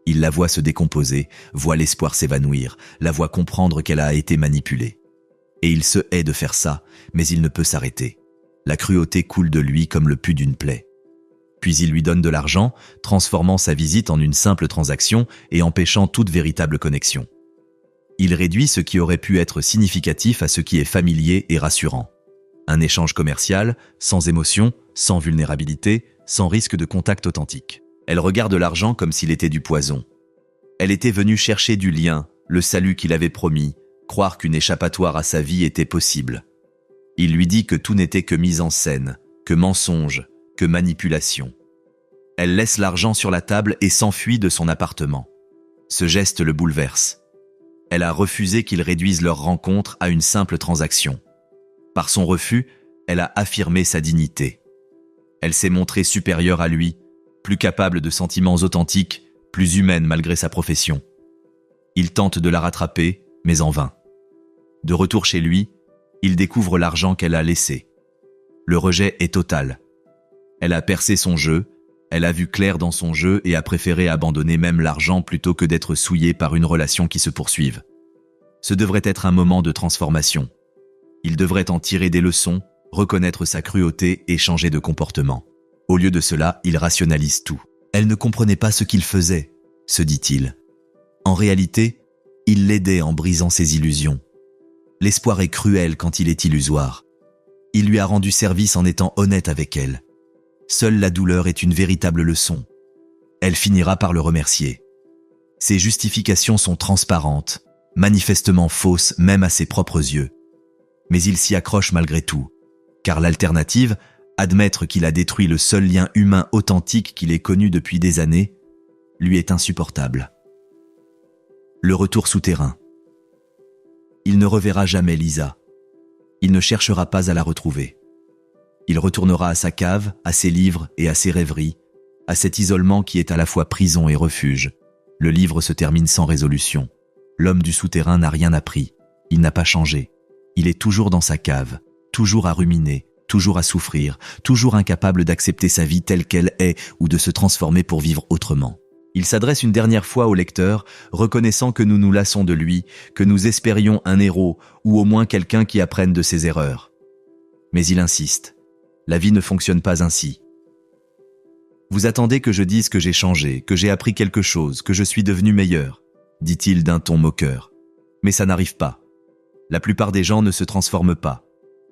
S1: Il la voit se décomposer, voit l'espoir s'évanouir, la voit comprendre qu'elle a été manipulée. Et il se hait de faire ça, mais il ne peut s'arrêter. La cruauté coule de lui comme le pus d'une plaie. Puis il lui donne de l'argent, transformant sa visite en une simple transaction et empêchant toute véritable connexion. Il réduit ce qui aurait pu être significatif à ce qui est familier et rassurant. Un échange commercial, sans émotion, sans vulnérabilité, sans risque de contact authentique. Elle regarde l'argent comme s'il était du poison. Elle était venue chercher du lien, le salut qu'il avait promis, croire qu'une échappatoire à sa vie était possible. Il lui dit que tout n'était que mise en scène, que mensonge, que manipulation. Elle laisse l'argent sur la table et s'enfuit de son appartement. Ce geste le bouleverse. Elle a refusé qu'il réduise leur rencontre à une simple transaction. Par son refus, elle a affirmé sa dignité. Elle s'est montrée supérieure à lui, plus capable de sentiments authentiques, plus humaine malgré sa profession. Il tente de la rattraper, mais en vain. De retour chez lui, il découvre l'argent qu'elle a laissé. Le rejet est total. Elle a percé son jeu, elle a vu clair dans son jeu et a préféré abandonner même l'argent plutôt que d'être souillée par une relation qui se poursuive. Ce devrait être un moment de transformation. Il devrait en tirer des leçons, reconnaître sa cruauté et changer de comportement. Au lieu de cela, il rationalise tout. Elle ne comprenait pas ce qu'il faisait, se dit-il. En réalité, il l'aidait en brisant ses illusions. L'espoir est cruel quand il est illusoire. Il lui a rendu service en étant honnête avec elle. Seule la douleur est une véritable leçon. Elle finira par le remercier. Ses justifications sont transparentes, manifestement fausses même à ses propres yeux. Mais il s'y accroche malgré tout, car l'alternative, admettre qu'il a détruit le seul lien humain authentique qu'il ait connu depuis des années, lui est insupportable. Le retour souterrain. Il ne reverra jamais Lisa. Il ne cherchera pas à la retrouver. Il retournera à sa cave, à ses livres et à ses rêveries, à cet isolement qui est à la fois prison et refuge. Le livre se termine sans résolution. L'homme du souterrain n'a rien appris. Il n'a pas changé. Il est toujours dans sa cave, toujours à ruminer, toujours à souffrir, toujours incapable d'accepter sa vie telle qu'elle est ou de se transformer pour vivre autrement. Il s'adresse une dernière fois au lecteur, reconnaissant que nous nous lassons de lui, que nous espérions un héros ou au moins quelqu'un qui apprenne de ses erreurs. Mais il insiste. La vie ne fonctionne pas ainsi. Vous attendez que je dise que j'ai changé, que j'ai appris quelque chose, que je suis devenu meilleur, dit-il d'un ton moqueur. Mais ça n'arrive pas. La plupart des gens ne se transforment pas.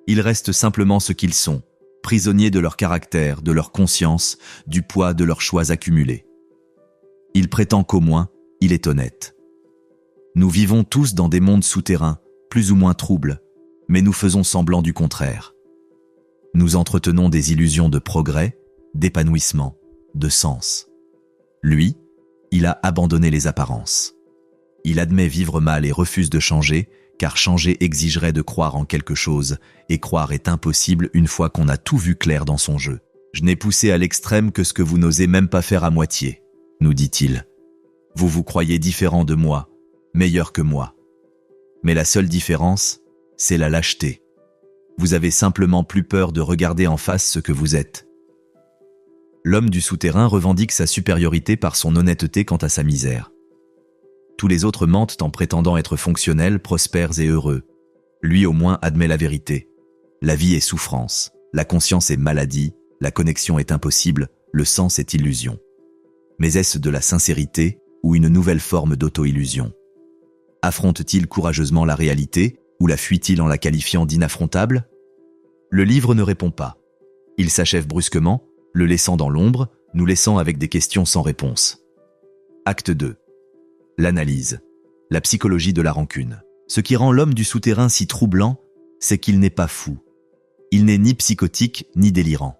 S1: Ils restent simplement ce qu'ils sont, prisonniers de leur caractère, de leur conscience, du poids de leurs choix accumulés. Il prétend qu'au moins, il est honnête. Nous vivons tous dans des mondes souterrains, plus ou moins troubles, mais nous faisons semblant du contraire. Nous entretenons des illusions de progrès, d'épanouissement, de sens. Lui, il a abandonné les apparences. Il admet vivre mal et refuse de changer, car changer exigerait de croire en quelque chose, et croire est impossible une fois qu'on a tout vu clair dans son jeu. Je n'ai poussé à l'extrême que ce que vous n'osez même pas faire à moitié, nous dit-il. Vous vous croyez différent de moi, meilleur que moi. Mais la seule différence, c'est la lâcheté. Vous avez simplement plus peur de regarder en face ce que vous êtes. L'homme du souterrain revendique sa supériorité par son honnêteté quant à sa misère. Tous les autres mentent en prétendant être fonctionnels, prospères et heureux. Lui au moins admet la vérité. La vie est souffrance, la conscience est maladie, la connexion est impossible, le sens est illusion. Mais est-ce de la sincérité ou une nouvelle forme d'auto-illusion? Affronte-t-il courageusement la réalité ou la fuit-il en la qualifiant d'inaffrontable? Le livre ne répond pas. Il s'achève brusquement, le laissant dans l'ombre, nous laissant avec des questions sans réponse. Acte 2. L'analyse. La psychologie de la rancune. Ce qui rend l'homme du souterrain si troublant, c'est qu'il n'est pas fou. Il n'est ni psychotique ni délirant.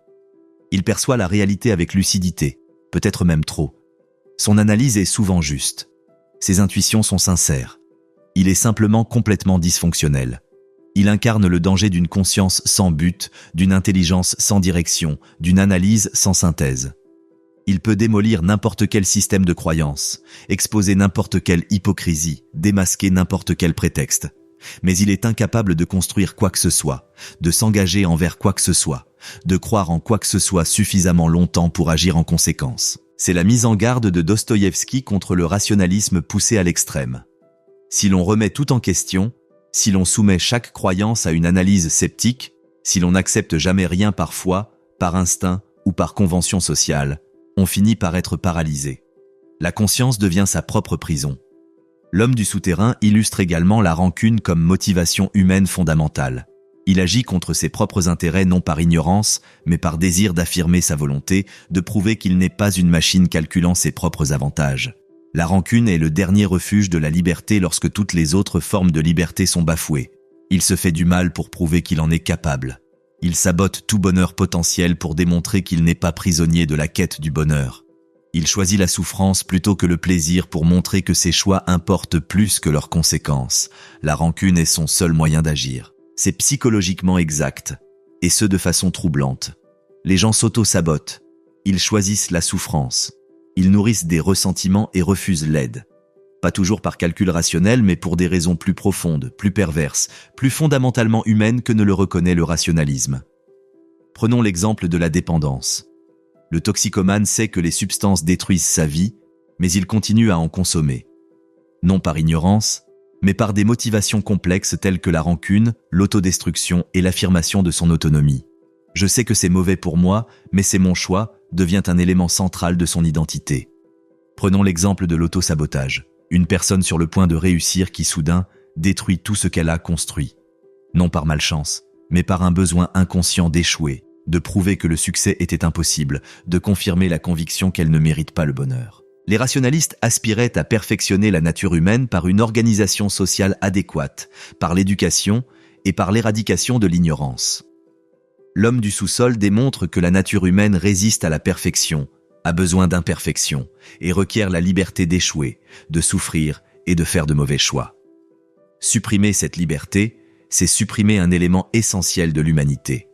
S1: Il perçoit la réalité avec lucidité, peut-être même trop. Son analyse est souvent juste. Ses intuitions sont sincères. Il est simplement complètement dysfonctionnel. Il incarne le danger d'une conscience sans but, d'une intelligence sans direction, d'une analyse sans synthèse. Il peut démolir n'importe quel système de croyance, exposer n'importe quelle hypocrisie, démasquer n'importe quel prétexte. Mais il est incapable de construire quoi que ce soit, de s'engager envers quoi que ce soit, de croire en quoi que ce soit suffisamment longtemps pour agir en conséquence. C'est la mise en garde de Dostoïevski contre le rationalisme poussé à l'extrême. Si l'on remet tout en question, si l'on soumet chaque croyance à une analyse sceptique, si l'on n'accepte jamais rien par foi, par instinct ou par convention sociale, on finit par être paralysé. La conscience devient sa propre prison. L'homme du souterrain illustre également la rancune comme motivation humaine fondamentale. Il agit contre ses propres intérêts non par ignorance, mais par désir d'affirmer sa volonté, de prouver qu'il n'est pas une machine calculant ses propres avantages. La rancune est le dernier refuge de la liberté lorsque toutes les autres formes de liberté sont bafouées. Il se fait du mal pour prouver qu'il en est capable. Il sabote tout bonheur potentiel pour démontrer qu'il n'est pas prisonnier de la quête du bonheur. Il choisit la souffrance plutôt que le plaisir pour montrer que ses choix importent plus que leurs conséquences. La rancune est son seul moyen d'agir. C'est psychologiquement exact, et ce de façon troublante. Les gens s'auto-sabotent. Ils choisissent la souffrance. Ils nourrissent des ressentiments et refusent l'aide. Pas toujours par calcul rationnel, mais pour des raisons plus profondes, plus perverses, plus fondamentalement humaines que ne le reconnaît le rationalisme. Prenons l'exemple de la dépendance. Le toxicomane sait que les substances détruisent sa vie, mais il continue à en consommer. Non par ignorance, mais par des motivations complexes telles que la rancune, l'autodestruction et l'affirmation de son autonomie. Je sais que c'est mauvais pour moi, mais c'est mon choix, devient un élément central de son identité. Prenons l'exemple de l'autosabotage. Une personne sur le point de réussir qui soudain détruit tout ce qu'elle a construit. Non par malchance, mais par un besoin inconscient d'échouer, de prouver que le succès était impossible, de confirmer la conviction qu'elle ne mérite pas le bonheur. Les rationalistes aspiraient à perfectionner la nature humaine par une organisation sociale adéquate, par l'éducation et par l'éradication de l'ignorance. L'homme du sous-sol démontre que la nature humaine résiste à la perfection, a besoin d'imperfection et requiert la liberté d'échouer, de souffrir et de faire de mauvais choix. Supprimer cette liberté, c'est supprimer un élément essentiel de l'humanité.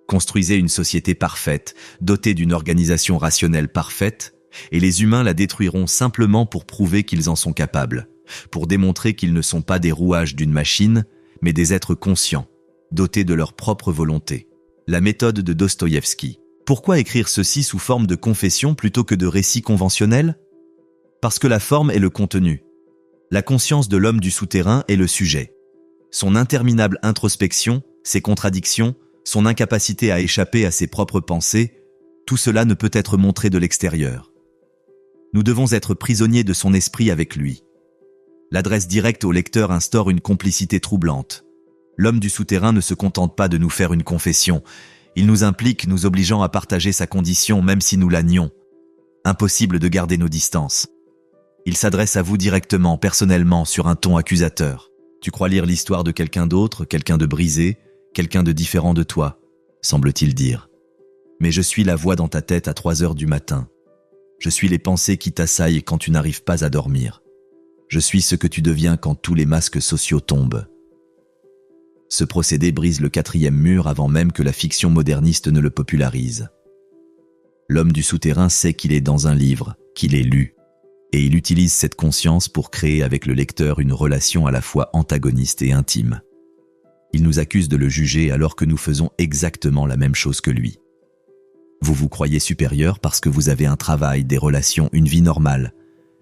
S1: Construisez une société parfaite, dotée d'une organisation rationnelle parfaite, et les humains la détruiront simplement pour prouver qu'ils en sont capables, pour démontrer qu'ils ne sont pas des rouages d'une machine, mais des êtres conscients, dotés de leur propre volonté. La méthode de Dostoïevski. Pourquoi écrire ceci sous forme de confession plutôt que de récit conventionnel ? Parce que la forme est le contenu. La conscience de l'homme du souterrain est le sujet. Son interminable introspection, ses contradictions, son incapacité à échapper à ses propres pensées, tout cela ne peut être montré de l'extérieur. Nous devons être prisonniers de son esprit avec lui. L'adresse directe au lecteur instaure une complicité troublante. L'homme du souterrain ne se contente pas de nous faire une confession. Il nous implique, nous obligeant à partager sa condition même si nous la nions. Impossible de garder nos distances. Il s'adresse à vous directement, personnellement, sur un ton accusateur. Tu crois lire l'histoire de quelqu'un d'autre, quelqu'un de brisé, quelqu'un de différent de toi, semble-t-il dire. Mais je suis la voix dans ta tête à 3 heures du matin. Je suis les pensées qui t'assaillent quand tu n'arrives pas à dormir. Je suis ce que tu deviens quand tous les masques sociaux tombent. Ce procédé brise le 4e mur avant même que la fiction moderniste ne le popularise. L'homme du souterrain sait qu'il est dans un livre, qu'il est lu, et il utilise cette conscience pour créer avec le lecteur une relation à la fois antagoniste et intime. Il nous accuse de le juger alors que nous faisons exactement la même chose que lui. Vous vous croyez supérieur parce que vous avez un travail, des relations, une vie normale,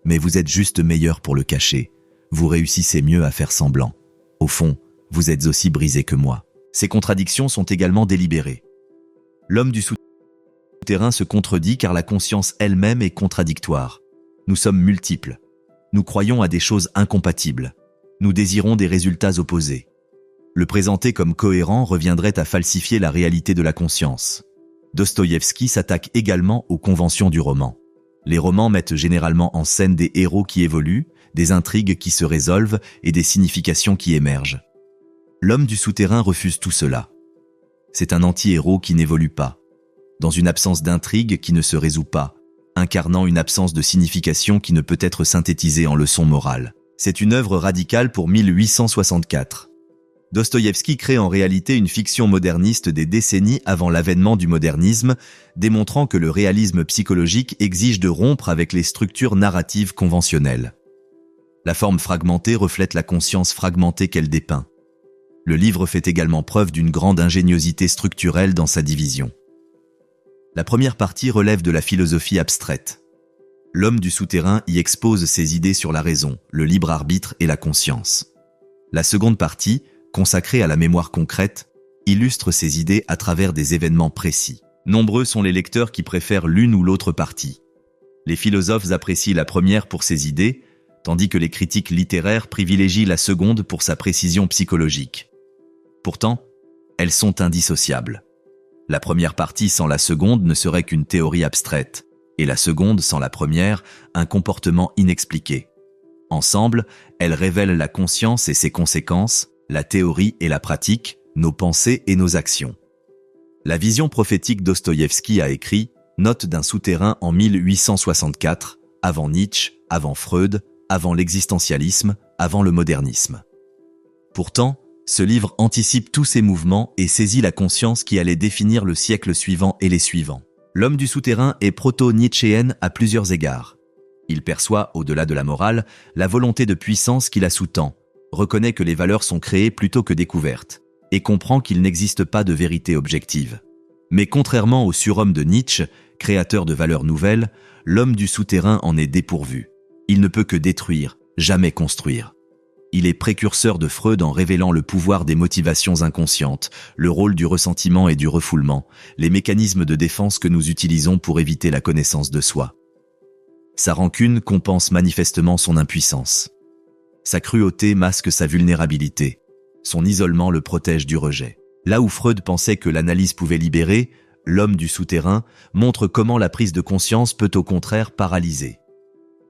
S1: mais vous êtes juste meilleur pour le cacher. Vous réussissez mieux à faire semblant. Au fond, vous êtes aussi brisé que moi. Ces contradictions sont également délibérées. L'homme du souterrain se contredit car la conscience elle-même est contradictoire. Nous sommes multiples. Nous croyons à des choses incompatibles. Nous désirons des résultats opposés. Le présenter comme cohérent reviendrait à falsifier la réalité de la conscience. Dostoïevski s'attaque également aux conventions du roman. Les romans mettent généralement en scène des héros qui évoluent, des intrigues qui se résolvent et des significations qui émergent. L'homme du souterrain refuse tout cela. C'est un anti-héros qui n'évolue pas, dans une absence d'intrigue qui ne se résout pas, incarnant une absence de signification qui ne peut être synthétisée en leçon morale. C'est une œuvre radicale pour 1864. Dostoïevski crée en réalité une fiction moderniste des décennies avant l'avènement du modernisme, démontrant que le réalisme psychologique exige de rompre avec les structures narratives conventionnelles. La forme fragmentée reflète la conscience fragmentée qu'elle dépeint. Le livre fait également preuve d'une grande ingéniosité structurelle dans sa division. La première partie relève de la philosophie abstraite. L'homme du souterrain y expose ses idées sur la raison, le libre arbitre et la conscience. La seconde partie, consacrée à la mémoire concrète, illustre ses idées à travers des événements précis. Nombreux sont les lecteurs qui préfèrent l'une ou l'autre partie. Les philosophes apprécient la première pour ses idées, tandis que les critiques littéraires privilégient la seconde pour sa précision psychologique. Pourtant, elles sont indissociables. La première partie sans la seconde ne serait qu'une théorie abstraite, et la seconde sans la première, un comportement inexpliqué. Ensemble, elles révèlent la conscience et ses conséquences, la théorie et la pratique, nos pensées et nos actions. La vision prophétique Dostoïevski a écrit « Note d'un souterrain en 1864, avant Nietzsche, avant Freud, avant l'existentialisme, avant le modernisme. » Pourtant, ce livre anticipe tous ces mouvements et saisit la conscience qui allait définir le siècle suivant et les suivants. L'homme du souterrain est proto-nietzschéenne à plusieurs égards. Il perçoit, au-delà de la morale, la volonté de puissance qui la sous-tend, reconnaît que les valeurs sont créées plutôt que découvertes, et comprend qu'il n'existe pas de vérité objective. Mais contrairement au surhomme de Nietzsche, créateur de valeurs nouvelles, l'homme du souterrain en est dépourvu. Il ne peut que détruire, jamais construire. Il est précurseur de Freud en révélant le pouvoir des motivations inconscientes, le rôle du ressentiment et du refoulement, les mécanismes de défense que nous utilisons pour éviter la connaissance de soi. Sa rancune compense manifestement son impuissance. Sa cruauté masque sa vulnérabilité. Son isolement le protège du rejet. Là où Freud pensait que l'analyse pouvait libérer, l'homme du souterrain montre comment la prise de conscience peut au contraire paralyser.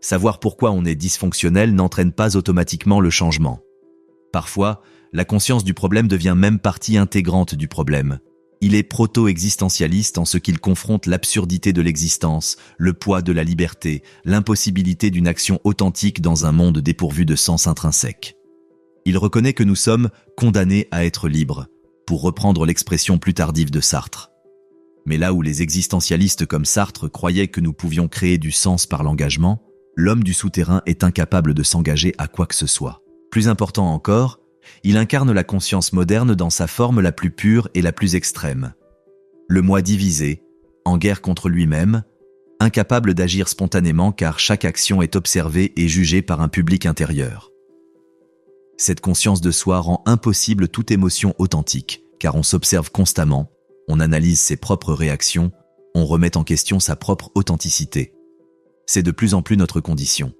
S1: Savoir pourquoi on est dysfonctionnel n'entraîne pas automatiquement le changement. Parfois, la conscience du problème devient même partie intégrante du problème. Il est proto-existentialiste en ce qu'il confronte l'absurdité de l'existence, le poids de la liberté, l'impossibilité d'une action authentique dans un monde dépourvu de sens intrinsèque. Il reconnaît que nous sommes condamnés à être libres, pour reprendre l'expression plus tardive de Sartre. Mais là où les existentialistes comme Sartre croyaient que nous pouvions créer du sens par l'engagement, l'homme du souterrain est incapable de s'engager à quoi que ce soit. Plus important encore, il incarne la conscience moderne dans sa forme la plus pure et la plus extrême. Le moi divisé, en guerre contre lui-même, incapable d'agir spontanément car chaque action est observée et jugée par un public intérieur. Cette conscience de soi rend impossible toute émotion authentique, car on s'observe constamment, on analyse ses propres réactions, on remet en question sa propre authenticité. C'est de plus en plus notre condition.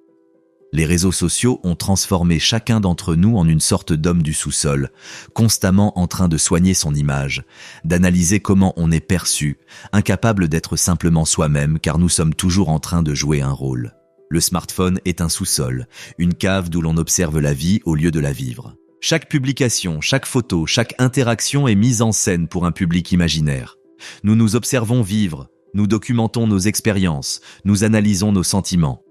S1: Les réseaux sociaux ont transformé chacun d'entre nous en une sorte d'homme du sous-sol, constamment en train de soigner son image, d'analyser comment on est perçu, incapable d'être simplement soi-même car nous sommes toujours en train de jouer un rôle. Le smartphone est un sous-sol, une cave d'où l'on observe la vie au lieu de la vivre. Chaque publication, chaque photo, chaque interaction est mise en scène pour un public imaginaire. Nous nous observons vivre, nous documentons nos expériences, nous analysons nos sentiments.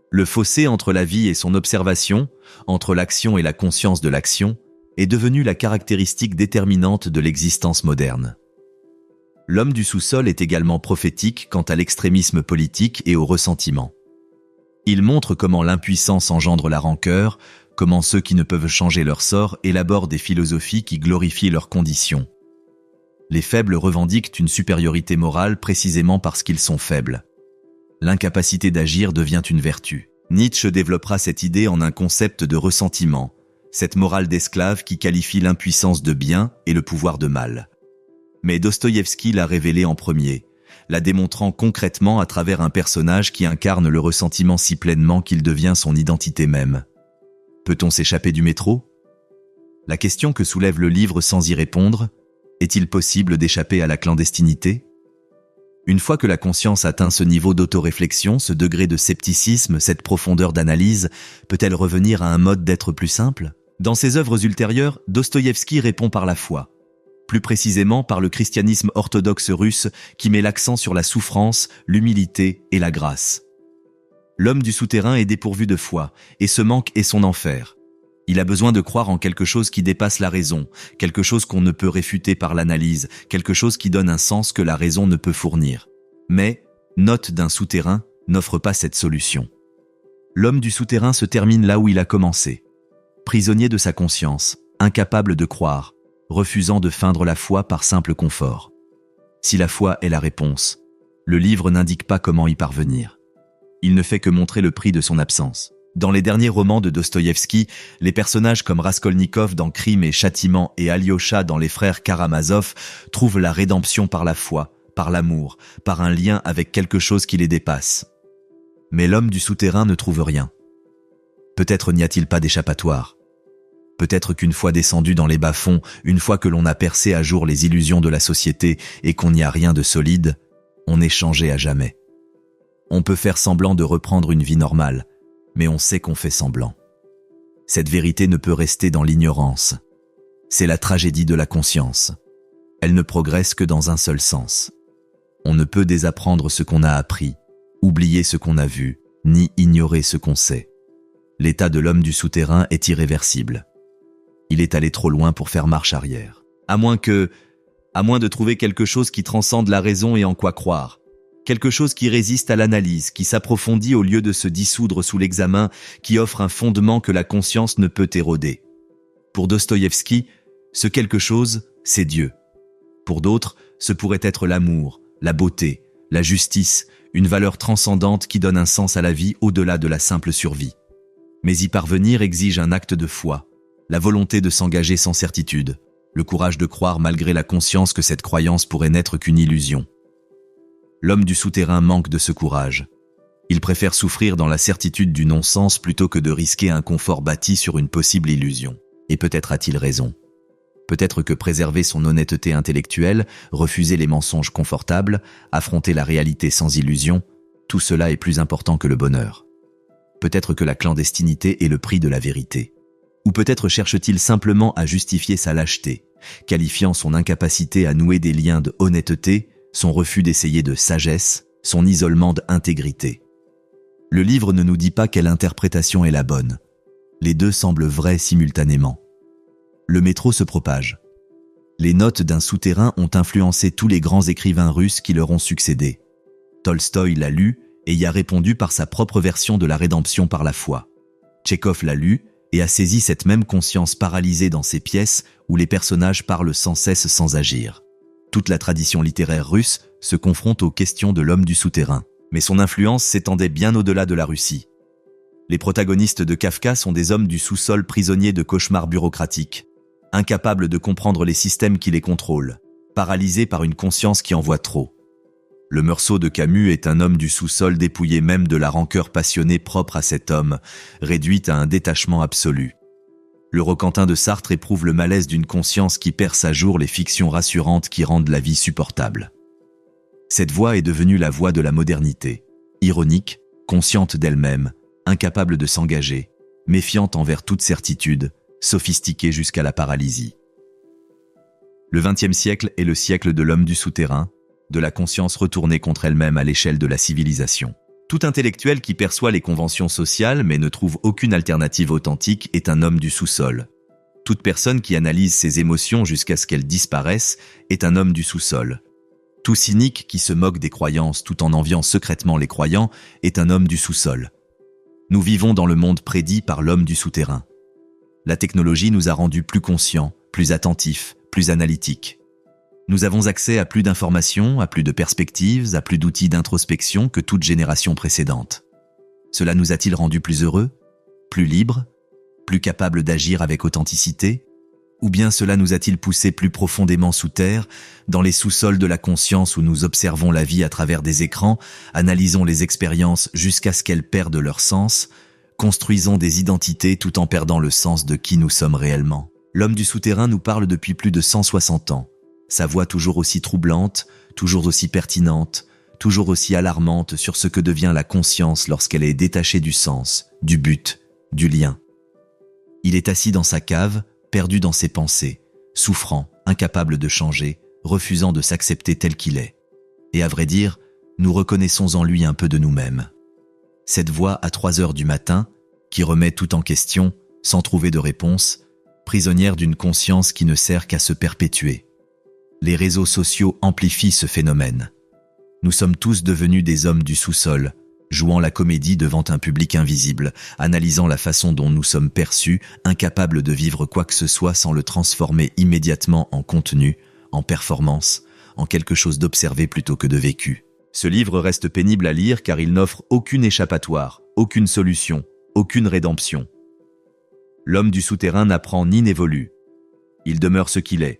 S1: Le fossé entre la vie et son observation, entre l'action et la conscience de l'action, est devenu la caractéristique déterminante de l'existence moderne. L'homme du sous-sol est également prophétique quant à l'extrémisme politique et au ressentiment. Il montre comment l'impuissance engendre la rancœur, comment ceux qui ne peuvent changer leur sort élaborent des philosophies qui glorifient leurs conditions. Les faibles revendiquent une supériorité morale précisément parce qu'ils sont faibles. L'incapacité d'agir devient une vertu. Nietzsche développera cette idée en un concept de ressentiment, cette morale d'esclave qui qualifie l'impuissance de bien et le pouvoir de mal. Mais Dostoïevski l'a révélé en premier, la démontrant concrètement à travers un personnage qui incarne le ressentiment si pleinement qu'il devient son identité même. Peut-on s'échapper du métro ? La question que soulève le livre sans y répondre, est-il possible d'échapper à la clandestinité ? Une fois que la conscience atteint ce niveau d'autoréflexion, ce degré de scepticisme, cette profondeur d'analyse, peut-elle revenir à un mode d'être plus simple ? Dans ses œuvres ultérieures, Dostoïevski répond par la foi. Plus précisément par le christianisme orthodoxe russe qui met l'accent sur la souffrance, l'humilité et la grâce. L'homme du souterrain est dépourvu de foi, et ce manque est son enfer. Il a besoin de croire en quelque chose qui dépasse la raison, quelque chose qu'on ne peut réfuter par l'analyse, quelque chose qui donne un sens que la raison ne peut fournir. Mais, Note d'un souterrain n'offre pas cette solution. L'homme du souterrain se termine là où il a commencé. Prisonnier de sa conscience, incapable de croire, refusant de feindre la foi par simple confort. Si la foi est la réponse, le livre n'indique pas comment y parvenir. Il ne fait que montrer le prix de son absence. Dans les derniers romans de Dostoïevski, les personnages comme Raskolnikov dans Crime et Châtiment et Alyosha dans Les Frères Karamazov trouvent la rédemption par la foi, par l'amour, par un lien avec quelque chose qui les dépasse. Mais l'homme du souterrain ne trouve rien. Peut-être n'y a-t-il pas d'échappatoire. Peut-être qu'une fois descendu dans les bas-fonds, une fois que l'on a percé à jour les illusions de la société et qu'on n'y a rien de solide, on est changé à jamais. On peut faire semblant de reprendre une vie normale, mais on sait qu'on fait semblant. Cette vérité ne peut rester dans l'ignorance. C'est la tragédie de la conscience. Elle ne progresse que dans un seul sens. On ne peut désapprendre ce qu'on a appris, oublier ce qu'on a vu, ni ignorer ce qu'on sait. L'état de l'homme du souterrain est irréversible. Il est allé trop loin pour faire marche arrière. À moins de trouver quelque chose qui transcende la raison et en quoi croire. Quelque chose qui résiste à l'analyse, qui s'approfondit au lieu de se dissoudre sous l'examen, qui offre un fondement que la conscience ne peut éroder. Pour Dostoïevski, ce quelque chose, c'est Dieu. Pour d'autres, ce pourrait être l'amour, la beauté, la justice, une valeur transcendante qui donne un sens à la vie au-delà de la simple survie. Mais y parvenir exige un acte de foi, la volonté de s'engager sans certitude, le courage de croire malgré la conscience que cette croyance pourrait n'être qu'une illusion. L'homme du souterrain manque de ce courage. Il préfère souffrir dans la certitude du non-sens plutôt que de risquer un confort bâti sur une possible illusion. Et peut-être a-t-il raison. Peut-être que préserver son honnêteté intellectuelle, refuser les mensonges confortables, affronter la réalité sans illusion, tout cela est plus important que le bonheur. Peut-être que la clandestinité est le prix de la vérité. Ou peut-être cherche-t-il simplement à justifier sa lâcheté, qualifiant son incapacité à nouer des liens de honnêteté, son refus d'essayer de sagesse, son isolement d'intégrité. Le livre ne nous dit pas quelle interprétation est la bonne. Les deux semblent vrais simultanément. Le métro se propage. Les notes d'un souterrain ont influencé tous les grands écrivains russes qui leur ont succédé. Tolstoï l'a lu et y a répondu par sa propre version de la rédemption par la foi. Tchekhov l'a lu et a saisi cette même conscience paralysée dans ses pièces où les personnages parlent sans cesse sans agir. Toute la tradition littéraire russe se confronte aux questions de l'homme du souterrain, mais son influence s'étendait bien au-delà de la Russie. Les protagonistes de Kafka sont des hommes du sous-sol prisonniers de cauchemars bureaucratiques, incapables de comprendre les systèmes qui les contrôlent, paralysés par une conscience qui en voit trop. Le Meursault de Camus est un homme du sous-sol dépouillé même de la rancœur passionnée propre à cet homme, réduite à un détachement absolu. Le Roquentin de Sartre éprouve le malaise d'une conscience qui perce à jour les fictions rassurantes qui rendent la vie supportable. Cette voix est devenue la voix de la modernité, ironique, consciente d'elle-même, incapable de s'engager, méfiante envers toute certitude, sophistiquée jusqu'à la paralysie. Le XXe siècle est le siècle de l'homme du souterrain, de la conscience retournée contre elle-même à l'échelle de la civilisation. Tout intellectuel qui perçoit les conventions sociales mais ne trouve aucune alternative authentique est un homme du sous-sol. Toute personne qui analyse ses émotions jusqu'à ce qu'elles disparaissent est un homme du sous-sol. Tout cynique qui se moque des croyances tout en enviant secrètement les croyants est un homme du sous-sol. Nous vivons dans le monde prédit par l'homme du souterrain. La technologie nous a rendus plus conscients, plus attentifs, plus analytiques. Nous avons accès à plus d'informations, à plus de perspectives, à plus d'outils d'introspection que toute génération précédente. Cela nous a-t-il rendus plus heureux, plus libres, plus capables d'agir avec authenticité? Ou bien cela nous a-t-il poussés plus profondément sous terre, dans les sous-sols de la conscience où nous observons la vie à travers des écrans, analysons les expériences jusqu'à ce qu'elles perdent leur sens, construisons des identités tout en perdant le sens de qui nous sommes réellement? L'homme du souterrain nous parle depuis plus de 160 ans. Sa voix toujours aussi troublante, toujours aussi pertinente, toujours aussi alarmante sur ce que devient la conscience lorsqu'elle est détachée du sens, du but, du lien. Il est assis dans sa cave, perdu dans ses pensées, souffrant, incapable de changer, refusant de s'accepter tel qu'il est. Et à vrai dire, nous reconnaissons en lui un peu de nous-mêmes. Cette voix à 3 heures du matin, qui remet tout en question, sans trouver de réponse, prisonnière d'une conscience qui ne sert qu'à se perpétuer. Les réseaux sociaux amplifient ce phénomène. Nous sommes tous devenus des hommes du sous-sol, jouant la comédie devant un public invisible, analysant la façon dont nous sommes perçus, incapables de vivre quoi que ce soit sans le transformer immédiatement en contenu, en performance, en quelque chose d'observé plutôt que de vécu. Ce livre reste pénible à lire car il n'offre aucune échappatoire, aucune solution, aucune rédemption. L'homme du souterrain n'apprend ni n'évolue. Il demeure ce qu'il est,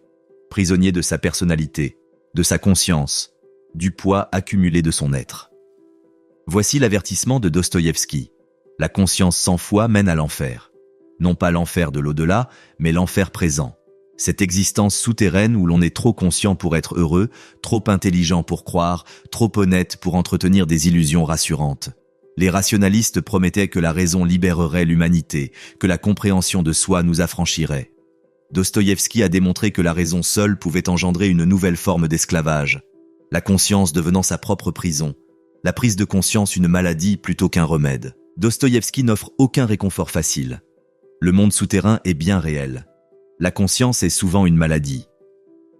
S1: prisonnier de sa personnalité, de sa conscience, du poids accumulé de son être. Voici l'avertissement de Dostoïevski. La conscience sans foi mène à l'enfer. Non pas l'enfer de l'au-delà, mais l'enfer présent. Cette existence souterraine où l'on est trop conscient pour être heureux, trop intelligent pour croire, trop honnête pour entretenir des illusions rassurantes. Les rationalistes promettaient que la raison libérerait l'humanité, que la compréhension de soi nous affranchirait. Dostoïevski a démontré que la raison seule pouvait engendrer une nouvelle forme d'esclavage, la conscience devenant sa propre prison, la prise de conscience une maladie plutôt qu'un remède. Dostoïevski n'offre aucun réconfort facile. Le monde souterrain est bien réel. La conscience est souvent une maladie.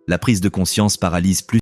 S1: La prise de conscience paralyse plus